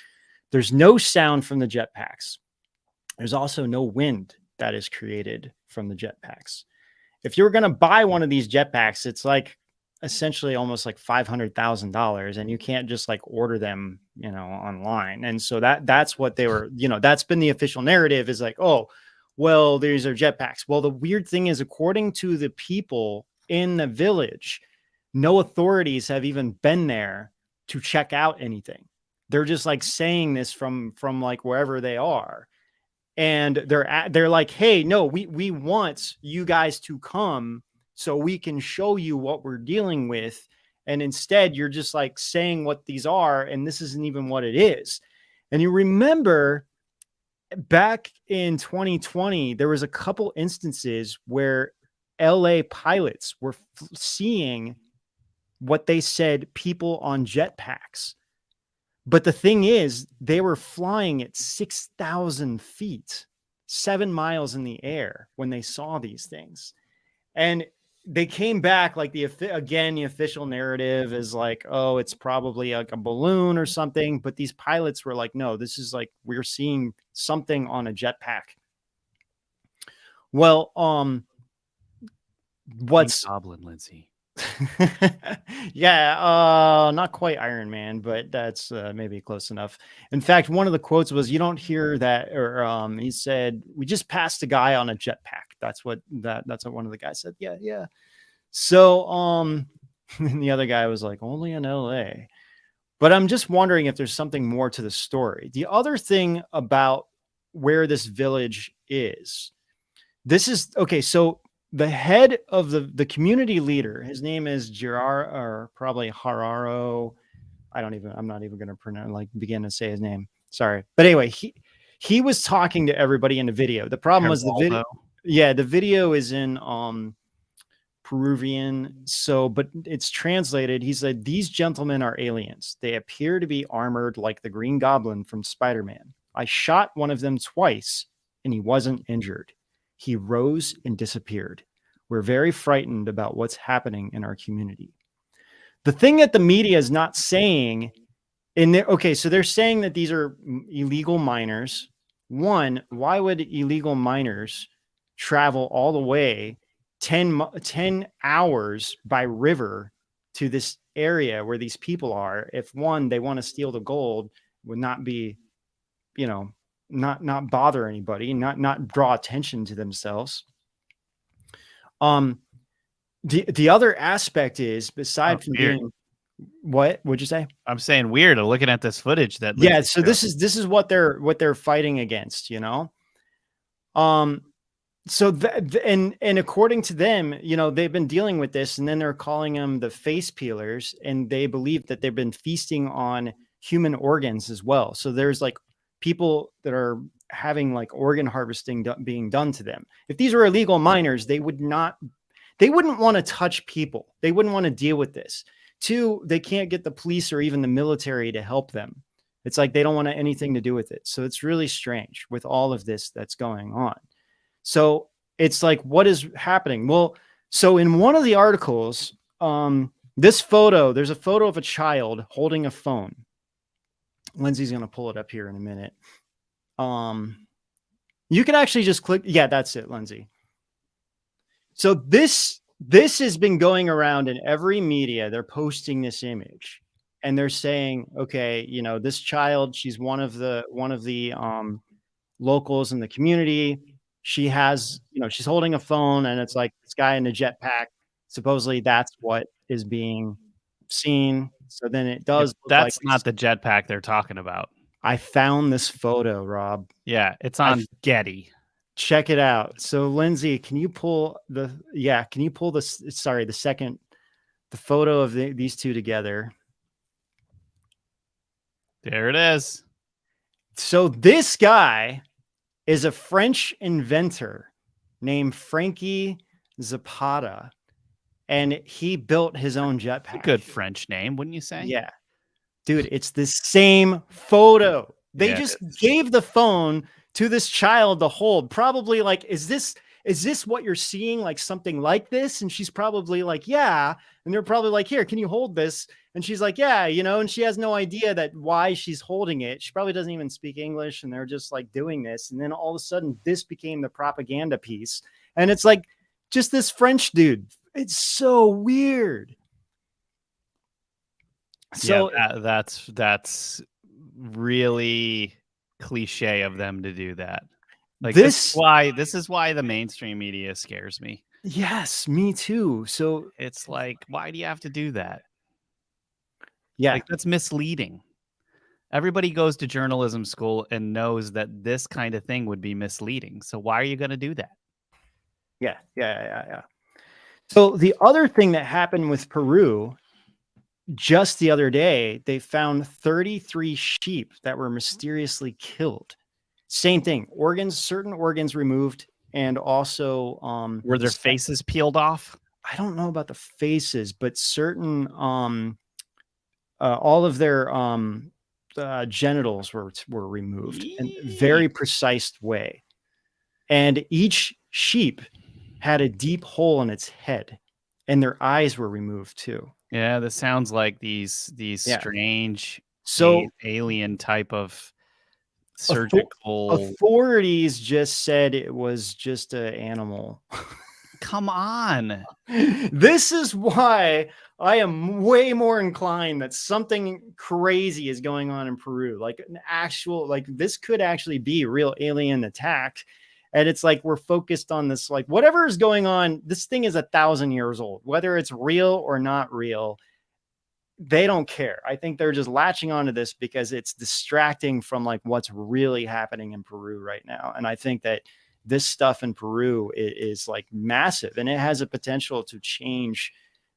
There's no sound from the jetpacks. There's also no wind that is created from the jetpacks. If you were going to buy one of these jetpacks, it's like essentially almost like $500,000, and you can't just like order them, online. And so that's what they were, that's been the official narrative, is like, oh, well, these are jetpacks. Well, the weird thing is, according to the people in the village, no authorities have even been there to check out anything. They're just like saying this from like wherever they are. And they're like, hey, no, we want you guys to come so we can show you what we're dealing with. And instead, you're just like saying what these are, and this isn't even what it is. And you remember back in 2020, there was a couple instances where LA pilots were seeing what they said people on jetpacks. But the thing is, they were flying at 6,000 feet, 7 miles in the air when they saw these things. And they came back like the official narrative is like, oh, it's probably like a balloon or something. But these pilots were like, no, this is like, we're seeing something on a jetpack. Well, what's
Goblin, Lindsay?
Yeah, not quite Iron Man, but that's maybe close enough. In fact, one of the quotes was, you don't hear that, or he said, we just passed a guy on a jetpack. That's what one of the guys said. Yeah. So and the other guy was like, only in LA. But I'm just wondering if there's something more to the story. The other thing about where this village is, this is okay, so the head of the community leader, his name is Gerard, or probably Hararo. I'm not even going to begin to say his name. Sorry. But anyway, he was talking to everybody in the video. The problem was the video. Yeah, the video is in Peruvian. But it's translated. He said, these gentlemen are aliens. They appear to be armored like the Green Goblin from Spider-Man. I shot one of them twice and he wasn't injured. He rose and disappeared. We're very frightened about what's happening in our community. The thing that the media is not saying so they're saying that these are illegal miners. One, why would illegal miners travel all the way 10 hours by river to this area where these people are? If one, they want to steal the gold, would not be, not bother anybody, not draw attention to themselves. The other aspect is, beside from being, what would you say?
I'm saying weird. Looking at this footage that
so this is what they're fighting against, So and according to them, they've been dealing with this, and then they're calling them the face peelers, and they believe that they've been feasting on human organs as well. So there's like people that are having like organ harvesting being done to them. If these were illegal miners, they wouldn't want to touch people. They wouldn't want to deal with this. Two, they can't get the police or even the military to help them. It's like they don't want anything to do with it. So it's really strange with all of this that's going on. So it's like, what is happening? Well, so in one of the articles, there's a photo of a child holding a phone. Lindsay's going to pull it up here in a minute. You can actually just click. Yeah, that's it, Lindsay. So this has been going around in every media. They're posting this image and they're saying, okay, this child, she's one of the locals in the community. She has, she's holding a phone, and it's like this guy in a jetpack. Supposedly that's what is being seen. So then it does.
That's not the jetpack they're talking about.
I found this photo, Rob.
Yeah, it's on Getty.
Check it out. So Lindsay, can you pull the photo of these two together?
There it is.
So this guy is a French inventor named Frankie Zapata, and he built his own jetpack.
Good French name, wouldn't you say?
Yeah. Dude, it's the same photo. They just gave the phone to this child to hold. Probably like, is this what you're seeing? Like something like this? And she's probably like, yeah. And they're probably like, here, can you hold this? And she's like, yeah, and she has no idea that why she's holding it. She probably doesn't even speak English, and they're just like doing this. And then all of a sudden this became the propaganda piece. And it's like just this French dude. It's so weird. So
that's really cliche of them to do that. Like this is why the mainstream media scares me.
Yes, me too. So
it's like, why do you have to do that?
Yeah,
like, that's misleading. Everybody goes to journalism school and knows that this kind of thing would be misleading. So why are you going to do that?
Yeah. So the other thing that happened with Peru, just the other day, they found 33 sheep that were mysteriously killed. Same thing, certain organs removed, and also
were their faces peeled off?
I don't know about the faces, but certain all of their genitals were removed in a very precise way. And each sheep had a deep hole in its head, and their eyes were removed too.
Yeah, this sounds like these strange alien type of surgical.
Authorities just said it was just an animal.
Come on.
This is why I am way more inclined that something crazy is going on in Peru. Like an actual, like this could actually be a real alien attack. And it's like, we're focused on this, like whatever is going on. This thing is 1,000 years old, whether it's real or not real. They don't care. I think they're just latching onto this because it's distracting from like what's really happening in Peru right now. And I think that this stuff in Peru is like massive, and it has a potential to change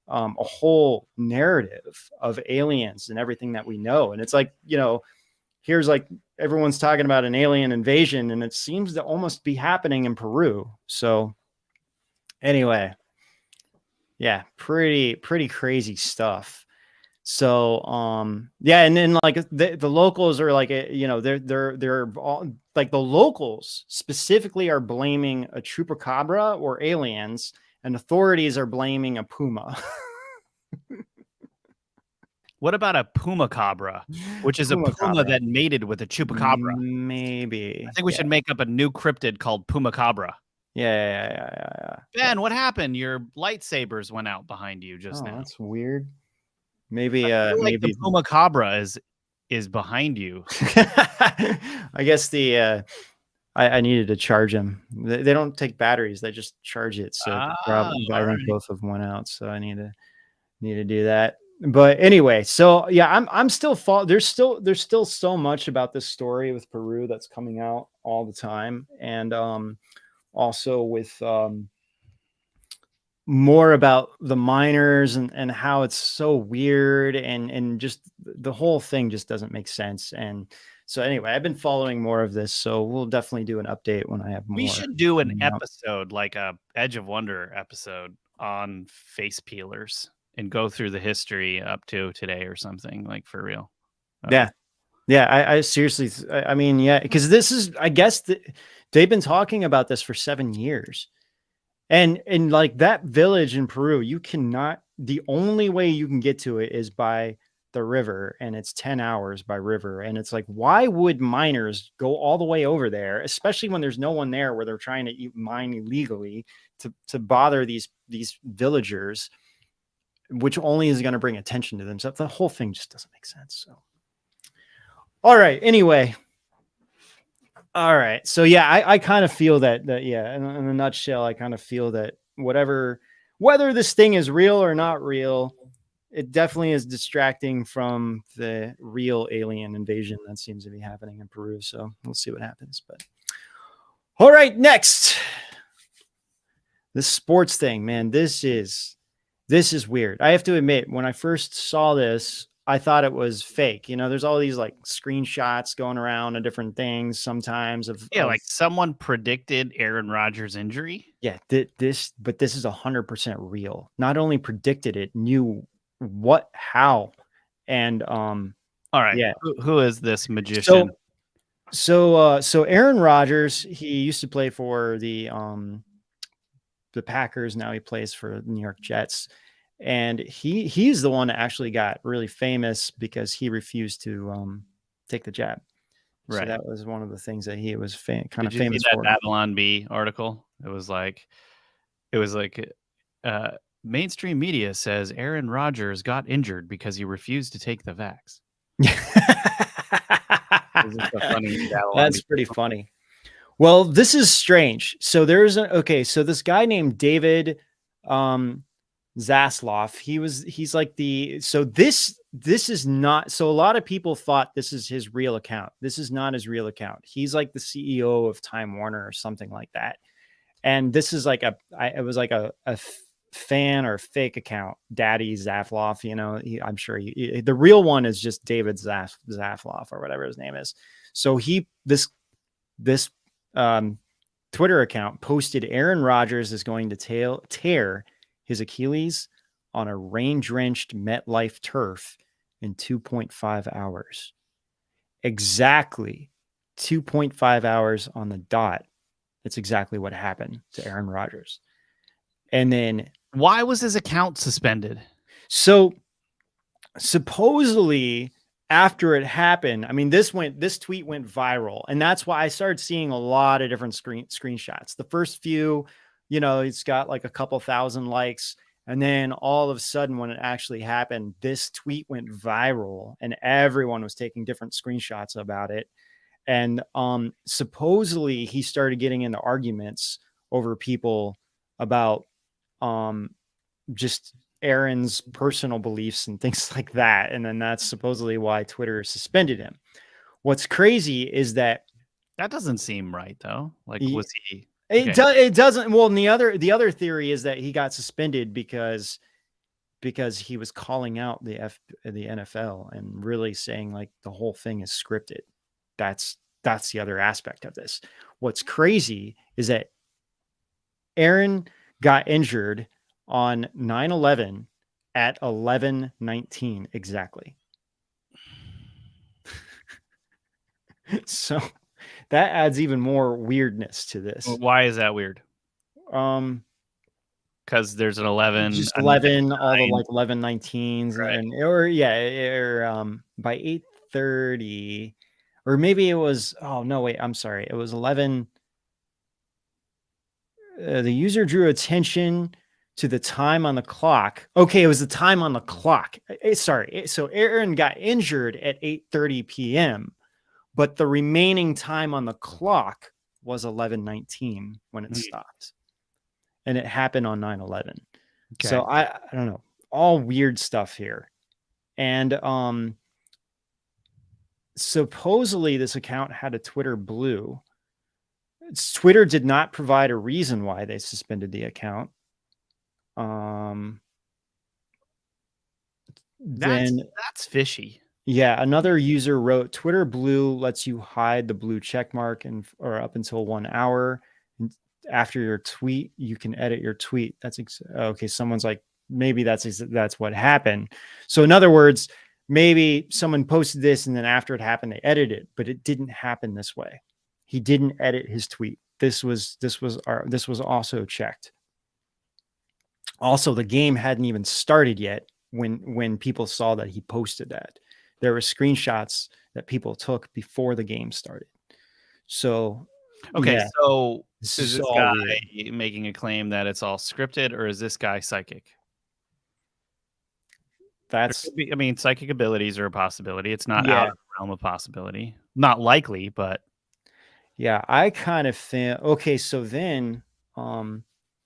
a whole narrative of aliens and everything that we know. And it's like, here's like everyone's talking about an alien invasion, and it seems to almost be happening in Peru. So anyway, yeah, pretty crazy stuff. So yeah, and then like the locals are like, they're all like, the locals specifically are blaming a chupacabra or aliens, and authorities are blaming a puma.
What about a pumacabra, which is a puma that mated with a chupacabra?
Maybe.
I think we should make up a new cryptid called pumacabra.
Yeah.
Ben, what happened? Your lightsabers went out behind you just now.
That's weird. Maybe
maybe the pumacabra is behind you.
I guess I needed to charge them. They don't take batteries; they just charge it. So I think both of them went out. So I need to do that. But anyway, so yeah, I'm still there's still so much about this story with Peru that's coming out all the time, and also with more about the miners and how it's so weird, and just the whole thing just doesn't make sense. And so anyway, I've been following more of this, so we'll definitely do an update when I have more.
We should do an episode, like a Edge of Wonder episode on face peelers, and go through the history up to today or something, like, for real.
Yeah. I seriously, I mean, yeah, because this is, I guess they've been talking about this for 7 years. And like that village in Peru, the only way you can get to it is by the river, and it's 10 hours by river. And it's like, why would miners go all the way over there, especially when there's no one there, where they're trying to mine illegally to bother these villagers, which only is going to bring attention to themselves. The whole thing just doesn't make sense. So, all right. Anyway. All right. So yeah, I kind of feel that yeah, in a nutshell, I kind of feel that whether this thing is real or not real, it definitely is distracting from the real alien invasion that seems to be happening in Peru. So we'll see what happens. But All right, next. This sports thing, man, this is weird. I have to admit, when I first saw this, I thought it was fake. You know, there's all these like screenshots going around of different things sometimes of
like someone predicted Aaron Rodgers' injury.
Yeah, this is 100% real. Not only predicted it, knew what, how, and
all right.
Yeah.
Who is this magician?
So Aaron Rodgers, he used to play for the Packers. Now he plays for the New York Jets, and he's the one that actually got really famous because he refused to take the jab. Right. So that was one of the things that he was kind of famous for. Did you see that
Babylon Bee article? It was like mainstream media says Aaron Rodgers got injured because he refused to take the vax.
That's pretty funny. Well, this is strange. So so this guy named David Zasloff, he's like this is not, so a lot of people thought this is his real account. This is not his real account. He's like the CEO of Time Warner or something like that. And this is like it was like a fan or fake account, Daddy Zasloff, you know, I'm sure the real one is just David Zasloff or whatever his name is. So this Twitter account posted Aaron Rodgers is going to tear his Achilles on a rain-drenched MetLife turf in 2.5 hours. Exactly 2.5 hours on the dot. That's exactly what happened to Aaron Rodgers. And then
why was his account suspended?
So supposedly after it happened, I mean, this tweet went viral, and that's why I started seeing a lot of different screenshots. The first few, you know, it's got like a couple thousand likes. And then all of a sudden when it actually happened, this tweet went viral and everyone was taking different screenshots about it. And supposedly he started getting into arguments over people about just Aaron's personal beliefs and things like that. And then that's supposedly why Twitter suspended him. What's crazy is that
doesn't seem right though. Like, was he?
It doesn't. Well, and the other theory is that he got suspended because he was calling out the NFL and really saying like the whole thing is scripted. That's the other aspect of this. What's crazy is that Aaron got injured on 9/11 at 11:19 exactly. So that adds even more weirdness to this.
Why is that weird? Because there's an 11,
just 11, all the like 11:19s, right. And by 8:30, or maybe it was. Oh no, wait, I'm sorry. It was 11. The user drew attention to the time on the clock. Okay, it was the time on the clock. Sorry. So Aaron got injured at 8:30 p.m. But the remaining time on the clock was 11:19 when it stopped. And it happened on 9/11. Okay. So I don't know. All weird stuff here. And supposedly this account had a Twitter blue. Twitter did not provide a reason why they suspended the account.
That's fishy.
Yeah, another user wrote, Twitter Blue lets you hide the blue check mark or up until 1 hour. After your tweet, you can edit your tweet. That's okay. Someone's like, maybe that's what happened. So in other words, maybe someone posted this and then after it happened, they edited it, but it didn't happen this way. He didn't edit his tweet. This was also checked. Also, the game hadn't even started yet when people saw that he posted that. There were screenshots that people took before the game started. So,
okay,
yeah,
so is this guy making a claim that it's all scripted, or is this guy psychic? Psychic abilities are a possibility. It's not out of the realm of possibility. Not likely, but
yeah, I kind of think. Okay, so then,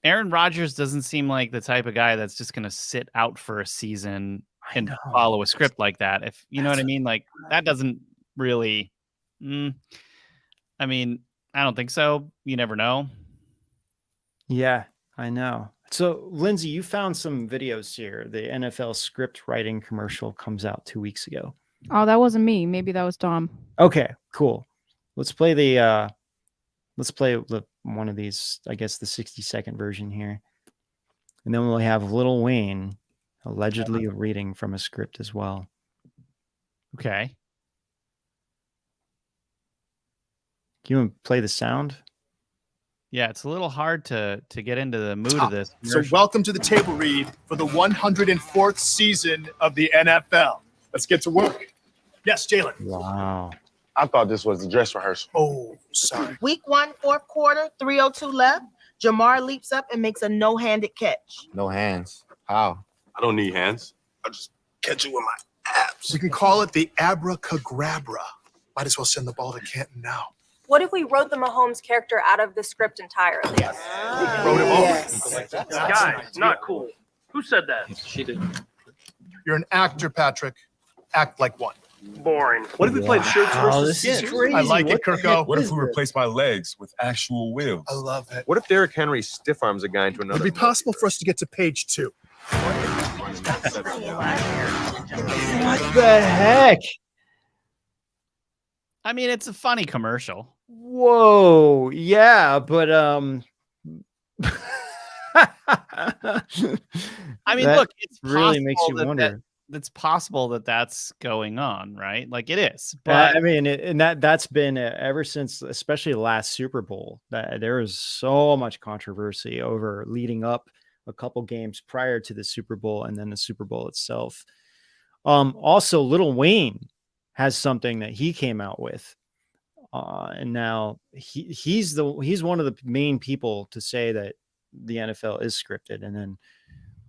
Aaron Rodgers doesn't seem like the type of guy that's just going to sit out for a season and follow a script like that. If you know what I mean, like that doesn't really. I mean, I don't think so. You never know.
Yeah, I know. So, Lindsay, you found some videos here. The NFL script writing commercial comes out 2 weeks ago.
Oh, that wasn't me. Maybe that was Tom.
Okay, cool. Let's play one of these, I guess the 60-second version here. And then we'll have Lil Wayne allegedly reading from a script as well.
Okay.
Can you play the sound?
Yeah, it's a little hard to get into the mood of this.
So welcome to the table read for the 104th season of the NFL. Let's get to work. Yes, Jalen.
Wow.
I thought this was the dress rehearsal.
Oh, sorry.
Week 1, fourth quarter, 3:02 left. Jamar leaps up and makes a no-handed catch.
No hands. How?
I don't need hands.
I'll just catch it with my abs. We can call it the abracadabra. Might as well send the ball to Canton now.
What if we wrote the Mahomes character out of the script entirely?
Wrote him over.
Guys, not cool. Who said that?
She did.
You're an actor, Patrick. Act like one.
Boring. What if we played shirts versus skins?
Crazy.
I like it, Kirko.
What if we replace my legs with actual wheels?
I love it.
What if Derrick Henry stiff arms a guy into
Would
another?
it be possible for us to get to page 2?
What the heck?
I mean, it's a funny commercial.
Whoa. Yeah, but
I mean,
that
look, it's
really makes you
possible
wonder.
it's possible that that's going on, right? Like it is. But
I mean, that's been ever since, especially the last Super Bowl, that there was so much controversy over leading up a couple games prior to the Super Bowl and then the Super Bowl itself. Also, Lil Wayne has something that he came out with, and now he's one of the main people to say that the NFL is scripted, and then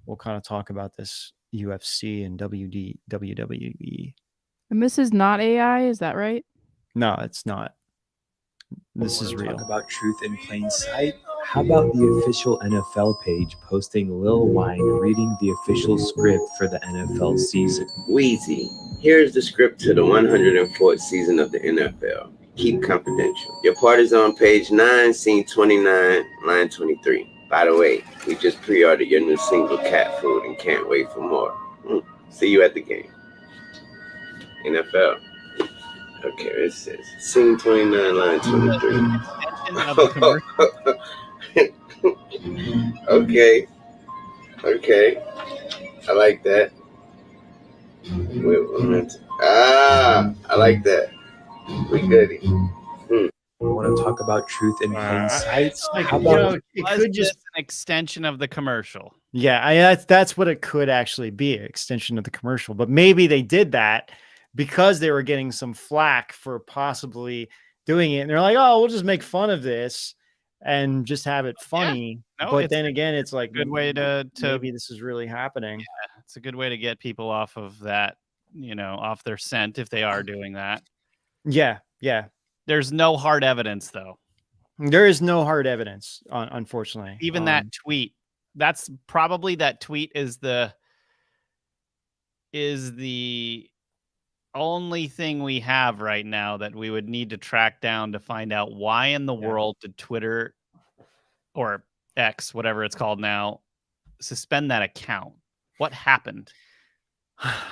we'll kind of talk about this UFC and WWE.
And this is not AI, is that right?
No, it's not. This is real.
Talk about truth in plain sight. How about the official NFL page posting Lil Wayne reading the official script for the NFL season?
Wheezy, here's the script to the 104th season of the NFL. Keep confidential. Your part is on page 9, scene 29, line 23. By the way, we just pre-ordered your new single, Cat Food, and can't wait for more. See you at the game. NFL. Okay, it says scene 29, line 23. Okay. I like that. I like that. We goody.
I want to talk about truth in plain sight.
Like,
How about
it could just
an extension of the commercial.
Yeah, that's what it could actually be, an extension of the commercial. But maybe they did that because they were getting some flack for possibly doing it. And they're like, oh, we'll just make fun of this and just have it funny.
Yeah. No,
but then again, it's like
a good way to
maybe this is really happening.
Yeah, it's a good way to get people off of that, off their scent if they are doing that.
Yeah.
There's no hard evidence, though.
There is no hard evidence, unfortunately.
Even that tweet. That's probably that tweet is the only thing we have right now that we would need to track down to find out why in the world did Twitter or X, whatever it's called now, suspend that account. What happened?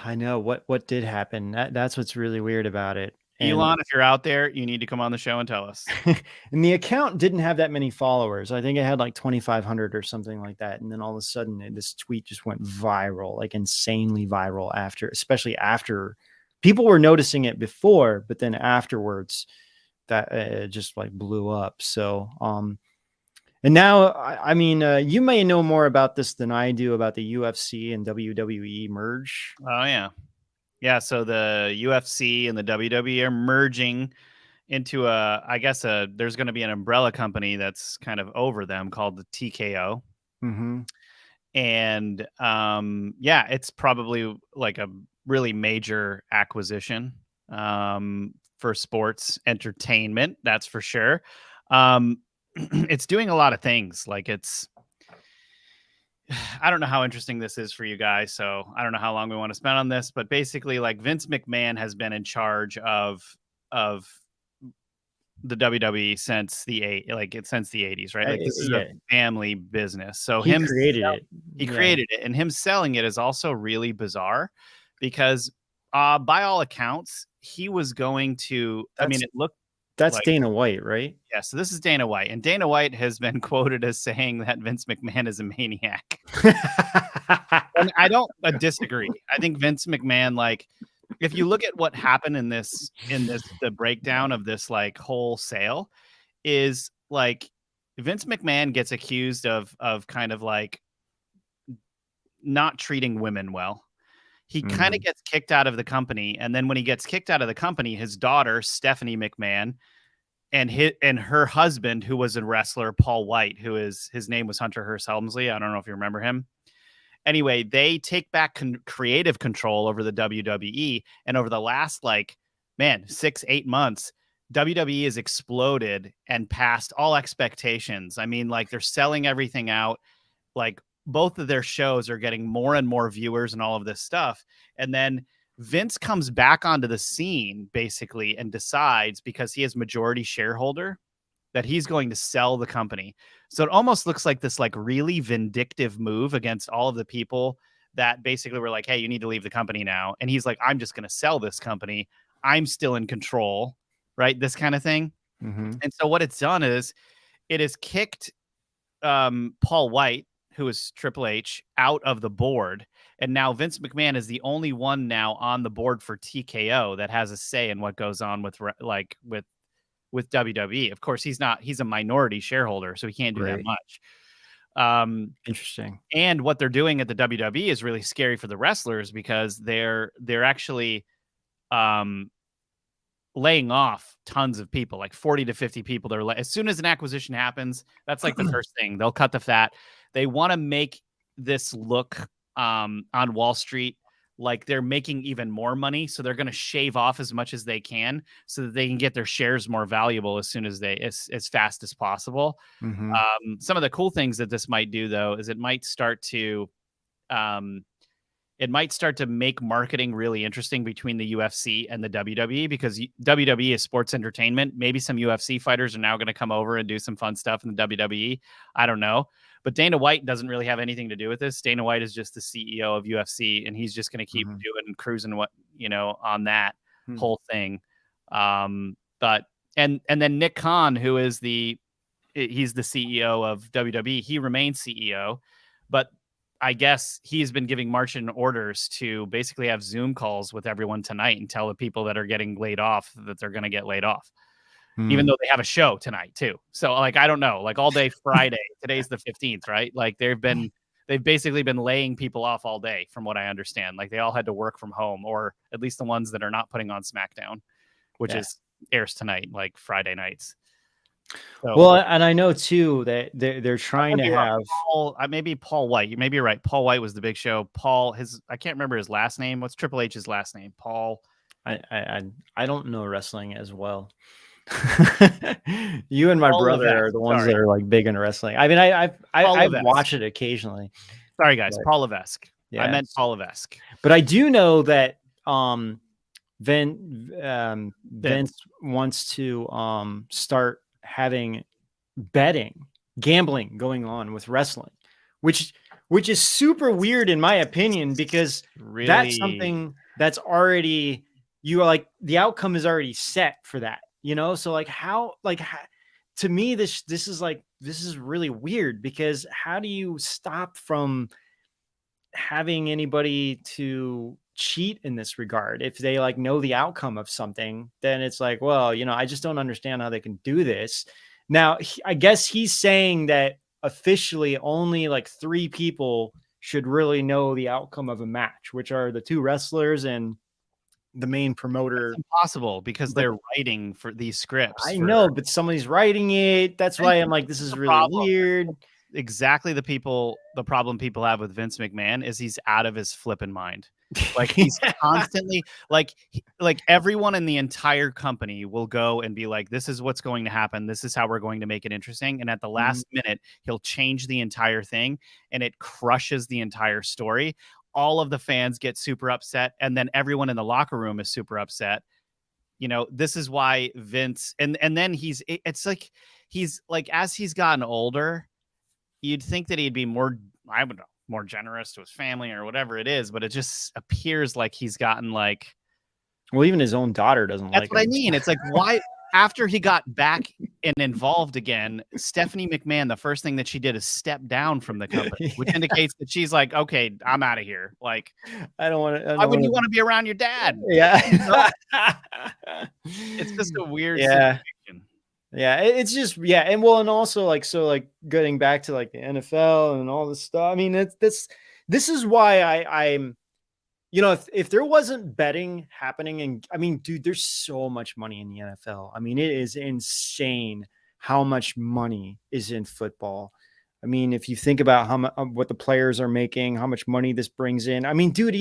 I know what did happen. That's what's really weird about it.
Elon, if you're out there, you need to come on the show and tell us.
And the account didn't have that many followers. I think it had like 2,500 or something like that. And then all of a sudden, this tweet just went viral, like insanely viral especially after people were noticing it before, but then afterwards, that just like blew up. So, and now, I mean, you may know more about this than I do about the UFC and WWE merge.
Oh, yeah. Yeah, so the UFC and the WWE are merging into there's going to be an umbrella company that's kind of over them called the TKO.
Mm-hmm.
And it's probably like a really major acquisition for sports entertainment. That's for sure. It's doing a lot of things. Like I don't know how interesting this is for you guys, so I don't know how long we want to spend on this, but basically like Vince McMahon has been in charge of the WWE since the 80s, right? Like this is
Yeah.
a family business. So
He created it.
He
Yeah.
created it, and him selling it is also really bizarre because by all accounts, he was going to, I mean, it looked
That's
like,
Dana White, right?
yeah, so this is Dana White, and Dana White has been quoted as saying that Vince McMahon is a maniac. And I don't disagree. I think Vince McMahon, like, if you look at what happened in the breakdown of this like whole sale, is like Vince McMahon gets accused of kind of like not treating women well. He kind of gets kicked out of the company, and then when he gets kicked out of the company, his daughter Stephanie McMahon and her husband, who was a wrestler, Paul White, his name was Hunter Hearst Helmsley. I don't know if you remember him. Anyway, they take back creative control over the WWE, and over the last 6-8 months, WWE has exploded and passed all expectations. I mean, like, they're selling everything out. Like, both of their shows are getting more and more viewers and all of this stuff. And then Vince comes back onto the scene basically and decides, because he is majority shareholder, that he's going to sell the company. So it almost looks like this like really vindictive move against all of the people that basically were like, hey, you need to leave the company now. And he's like, I'm just going to sell this company. I'm still in control, right? This kind of thing. And so what it's done is it has kicked Paul White, who is Triple H, out of the board. And now Vince McMahon is the only one now on the board for TKO that has a say in what goes on with WWE. Of course, he's a minority shareholder, so he can't do that much.
Interesting.
And what they're doing at the WWE is really scary for the wrestlers, because they're actually laying off tons of people, like 40 to 50 people. As soon as an acquisition happens, that's like the first thing. They'll cut the fat. They want to make this look on Wall Street like they're making even more money, so they're going to shave off as much as they can so that they can get their shares more valuable as fast as possible. Some of the cool things that this might do, though, is it might start to make marketing really interesting between the UFC and the WWE, because WWE is sports entertainment. Maybe some UFC fighters are now going to come over and do some fun stuff in the WWE. I don't know. But Dana White doesn't really have anything to do with this. Dana White is just the CEO of UFC, and he's just going to keep doing cruising on that whole thing. But then Nick Khan, who is he's the CEO of WWE, he remains CEO, but I guess he's been giving marching orders to basically have Zoom calls with everyone tonight and tell the people that are getting laid off that they're going to get laid off. Even though they have a show tonight too. So like, I don't know, like all day Friday, today's the 15th, right? Like they've basically been laying people off all day from what I understand. Like they all had to work from home, or at least the ones that are not putting on SmackDown, which airs tonight, like Friday nights. So,
well, and I know too that they're trying to have
maybe Paul White. Maybe you're right. Paul White was the big show. I can't remember his last name. What's Triple H's last name? Paul.
I don't know wrestling as well. You and my brother are the ones that are like big into wrestling. I mean, I watch it occasionally.
Sorry, guys. Paul Levesque. Yeah, I meant Paul Levesque.
But I do know that Vince wants to start having gambling going on with wrestling, which is super weird in my opinion, because that's something that's already the outcome is already set for that. So to me, this is really weird, because how do you stop from having anybody to cheat in this regard? If they know the outcome of something, then it's like, well, I just don't understand how they can do this. Now, I guess he's saying that officially only 3 people should really know the outcome of a match, which are the 2 wrestlers and the main promoter.
It's impossible, because they're writing for these scripts.
I know, but somebody's writing it. That's why I'm like, this is really weird.
Exactly the problem people have with Vince McMahon is he's out of his flipping mind. Like he's constantly like everyone in the entire company will go and be like, this is what's going to happen. This is how we're going to make it interesting. And at the last minute, he'll change the entire thing, and it crushes the entire story. All of the fans get super upset, and then everyone in the locker room is super upset. You know, this is why Vince and then it's like he's like, as he's gotten older, you'd think that he'd be more, I don't know, more generous to his family or whatever it is, but it just appears like he's gotten like,
well, even his own daughter doesn't like him.
That's what I mean. It's like, why after he got back and involved again, Stephanie McMahon, the first thing that she did is step down from the company, which indicates that she's like, okay, I'm out of here. Like,
I don't want to.
Why would you want to be around your dad?
Yeah.
It's just a weird
situation. Yeah, it's just, yeah. And well, and also like, so like getting back to like the NFL and all this stuff. I mean, this is why I'm, you know, if there wasn't betting happening, and I mean, dude, there's so much money in the NFL. I mean, it is insane how much money is in football. I mean, if you think about what the players are making, how much money this brings in. I mean, dude,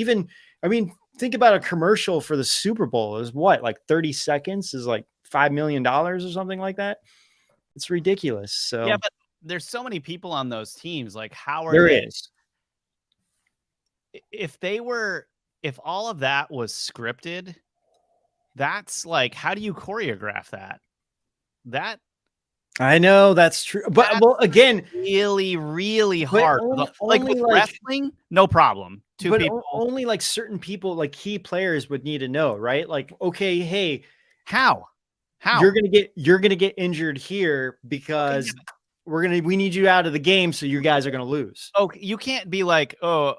think about a commercial for the Super Bowl is what, like 30 seconds is like $5 million or something like that. It's ridiculous. So
yeah, but there's so many people on those teams. Like, how are
there
they?
Is.
If all of that was scripted, that's like, how do you choreograph that?
I know that's true, but well, again,
really, really hard. Like with
like,
wrestling, no problem.
But only like certain people, like key players, would need to know, right? Like, okay, hey,
how
you're gonna get injured here because we need you out of the game, so you guys are gonna lose.
Okay, you can't be like, oh,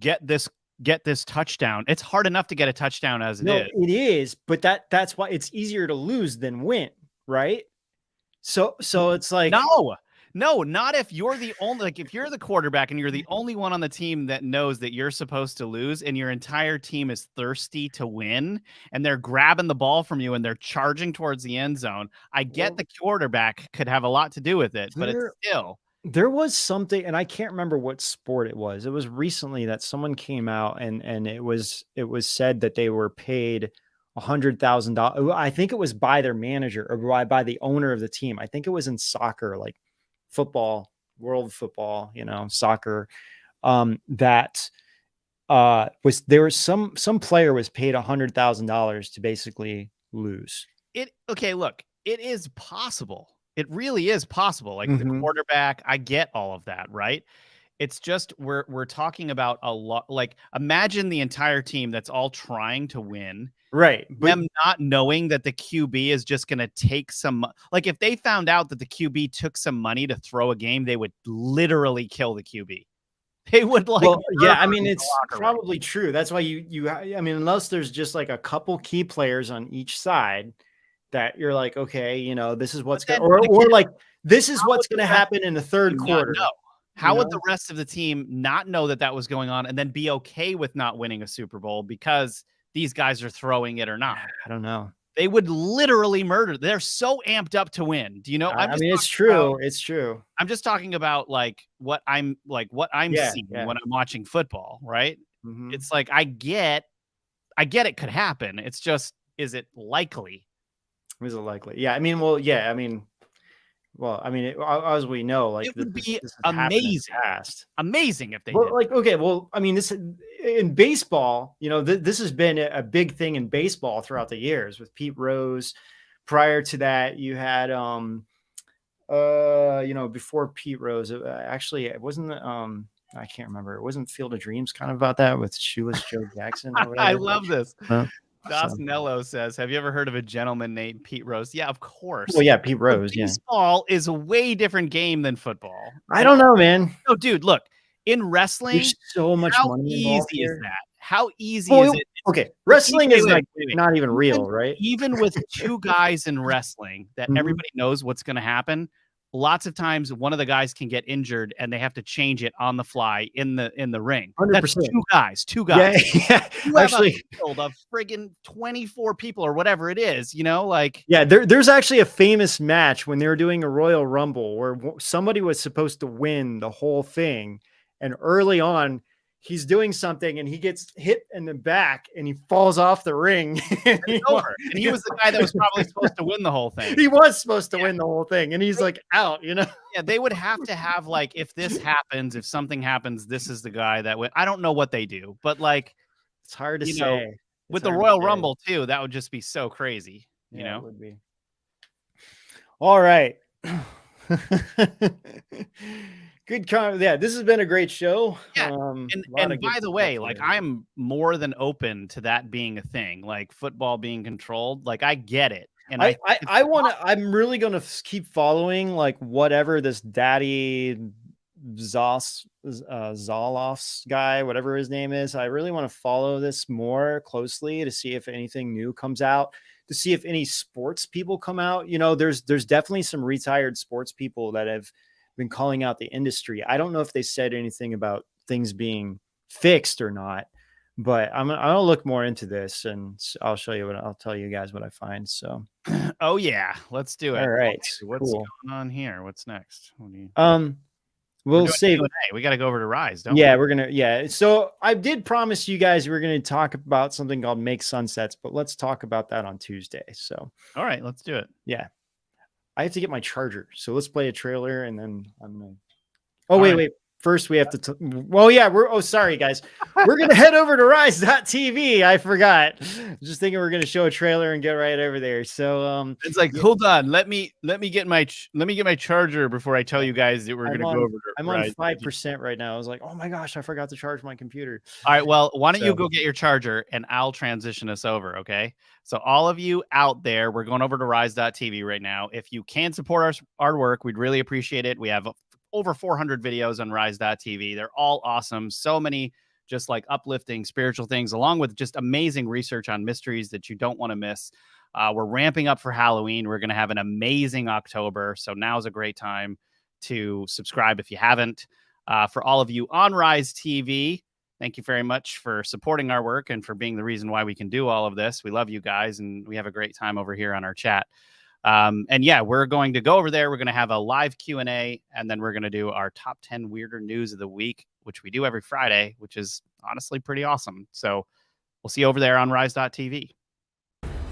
get this touchdown. It's hard enough to get a touchdown as it is.
It is, but that's why it's easier to lose than win, right? So it's like,
no, not if you're the only, like if you're the quarterback and you're the only one on the team that knows that you're supposed to lose and your entire team is thirsty to win and they're grabbing the ball from you and they're charging towards the end zone. I get the quarterback could have a lot to do with it, but it's still.
There was something, and I can't remember what sport it was. It was recently that someone came out and it was said that they were paid $100,000. I think it was by their manager or by the owner of the team. I think it was in soccer, like football, world football, you know, soccer. That some player was paid $100,000 to basically lose.
Look, it is possible. It really is possible. Like the quarterback, I get all of that, right? It's just we're talking about a lot. Like, imagine the entire team that's all trying to win.
Right.
Them not knowing that the QB is just going to take some, like if they found out that the QB took some money to throw a game, they would literally kill the QB. They would like,
well, yeah, I mean, it's probably true. That's why I mean, unless there's just like a couple key players on each side that you're like, okay, you know, this is what's going to, or like, this is what's going to happen in the third quarter.
No. How would the rest of the team not know that was going on and then be okay with not winning a Super Bowl because these guys are throwing it or not?
I don't know.
They would literally murder. They're so amped up to win. Do you know?
I mean, it's true. It's true.
I'm just talking about like what I'm seeing when I'm watching football, right? It's like, I get it could happen. It's just, is it likely?
Is it likely? Yeah. I mean, well, yeah. I mean, as we know, like
it would be amazing. Amazing if they did.
Like, okay, well, I mean, this in baseball, you know, this has been a big thing in baseball throughout the years with Pete Rose. Prior to that, you had, you know, before Pete Rose, actually, it wasn't, I can't remember. It wasn't Field of Dreams kind of about that with Shoeless Joe Jackson.
I love this. Das Nello says, have you ever heard of a gentleman named Pete Rose? Yeah, of course.
Well, yeah, Pete Rose.
Baseball is a way different game than football.
I don't know, man.
No, dude, look, in wrestling,
there's so much money involved
here.
Is
that? How easy is it?
Okay, wrestling is like not even real, right?
Even with two guys in wrestling that everybody knows what's going to happen, lots of times one of the guys can get injured and they have to change it on the fly in the ring.
100%.
That's two guys.
Yeah.
You have
actually,
a field of friggin' 24 people or whatever it is, you know, like.
Yeah, there's actually a famous match when they were doing a Royal Rumble where somebody was supposed to win the whole thing. And early on, he's doing something and he gets hit in the back and he falls off the ring.
And he was the guy that was probably supposed to win the whole thing.
He was supposed to win the whole thing. And he's like out, you know?
Yeah, they would have to have like, if this happens, if something happens, this is the guy that went. I don't know what they do, but like,
it's hard to say.
With the Royal Rumble too, that would just be so crazy. You know,
it would be. All right. Good yeah, this has been a great show.
Yeah. And by the way, like I'm more than open to that being a thing, like football being controlled. Like I get it. And
I'm really gonna keep following like whatever this Daddy Zolof's guy, whatever his name is. I really want to follow this more closely to see if anything new comes out, to see if any sports people come out. You know, there's definitely some retired sports people that have been calling out the industry. I don't know if they said anything about things being fixed or not, but I'll look more into this and I'll tell you guys what I find. So,
oh yeah, let's do it.
All right,
what's going on here? What's next?
We'll save.
We got to go over to Rise, don't we?
We're gonna. Yeah. So I did promise you guys we're gonna talk about something called Make Sunsets, but let's talk about that on Tuesday. So.
All right, let's do it.
Yeah. I have to get my charger, so let's play a trailer and then I'm gonna. Oh wait. First, we have to. Sorry, guys. We're gonna head over to Rise.tv. I forgot. Just thinking we're gonna show a trailer and get right over there. So
it's like, hold on. Let me get my charger before I tell you guys that we're gonna go over.
I'm on 5% right now. I was like, oh my gosh, I forgot to charge my computer.
All right. Well, why don't you go get your charger and I'll transition us over. Okay. So all of you out there, we're going over to Rise.tv right now. If you can support our work, we'd really appreciate it. We have over 400 videos on Rise.tv. They're all awesome. So many just like uplifting spiritual things, along with just amazing research on mysteries that you don't want to miss. We're ramping up for Halloween. We're going to have an amazing October. So now's a great time to subscribe if you haven't. For all of you on Rise TV, thank you very much for supporting our work and for being the reason why we can do all of this. We love you guys, and we have a great time over here on our chat. And yeah, we're going to go over there. We're going to have a live Q&A, and then we're going to do our top 10 weirder news of the week, which we do every Friday, which is honestly pretty awesome. So we'll see you over there on Rise.tv.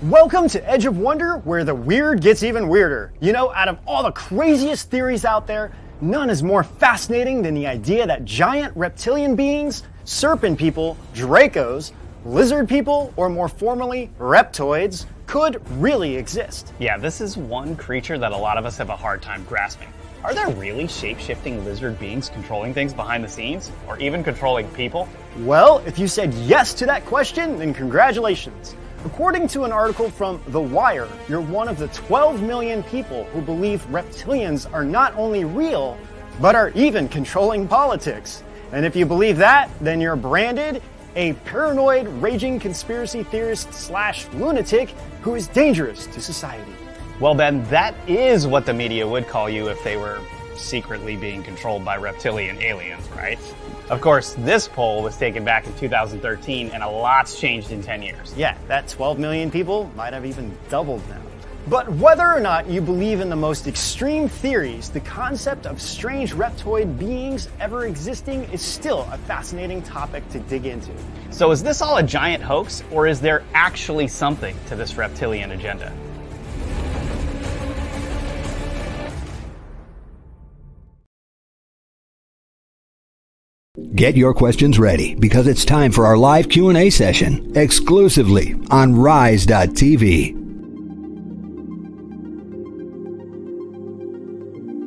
Welcome to Edge of Wonder, where the weird gets even weirder. You know, out of all the craziest theories out there, none is more fascinating than the idea that giant reptilian beings, serpent people, Dracos, lizard people, or more formally, reptoids, could really exist.
Yeah, this is one creature that a lot of us have a hard time grasping. Are there really shape-shifting lizard beings controlling things behind the scenes, or even controlling people?
Well, if you said yes to that question, then congratulations. According to an article from The Wire, you're one of the 12 million people who believe reptilians are not only real, but are even controlling politics. And if you believe that, then you're branded a paranoid, raging conspiracy theorist / lunatic who is dangerous to society.
Well, Ben, that is what the media would call you if they were secretly being controlled by reptilian aliens, right? Of course, this poll was taken back in 2013, and a lot's changed in 10 years.
Yeah, that 12 million people might have even doubled now. But whether or not you believe in the most extreme theories, the concept of strange reptoid beings ever existing is still a fascinating topic to dig into.
So is this all a giant hoax, or is there actually something to this reptilian agenda?
Get your questions ready, because it's time for our live Q&A session exclusively on Rise.tv.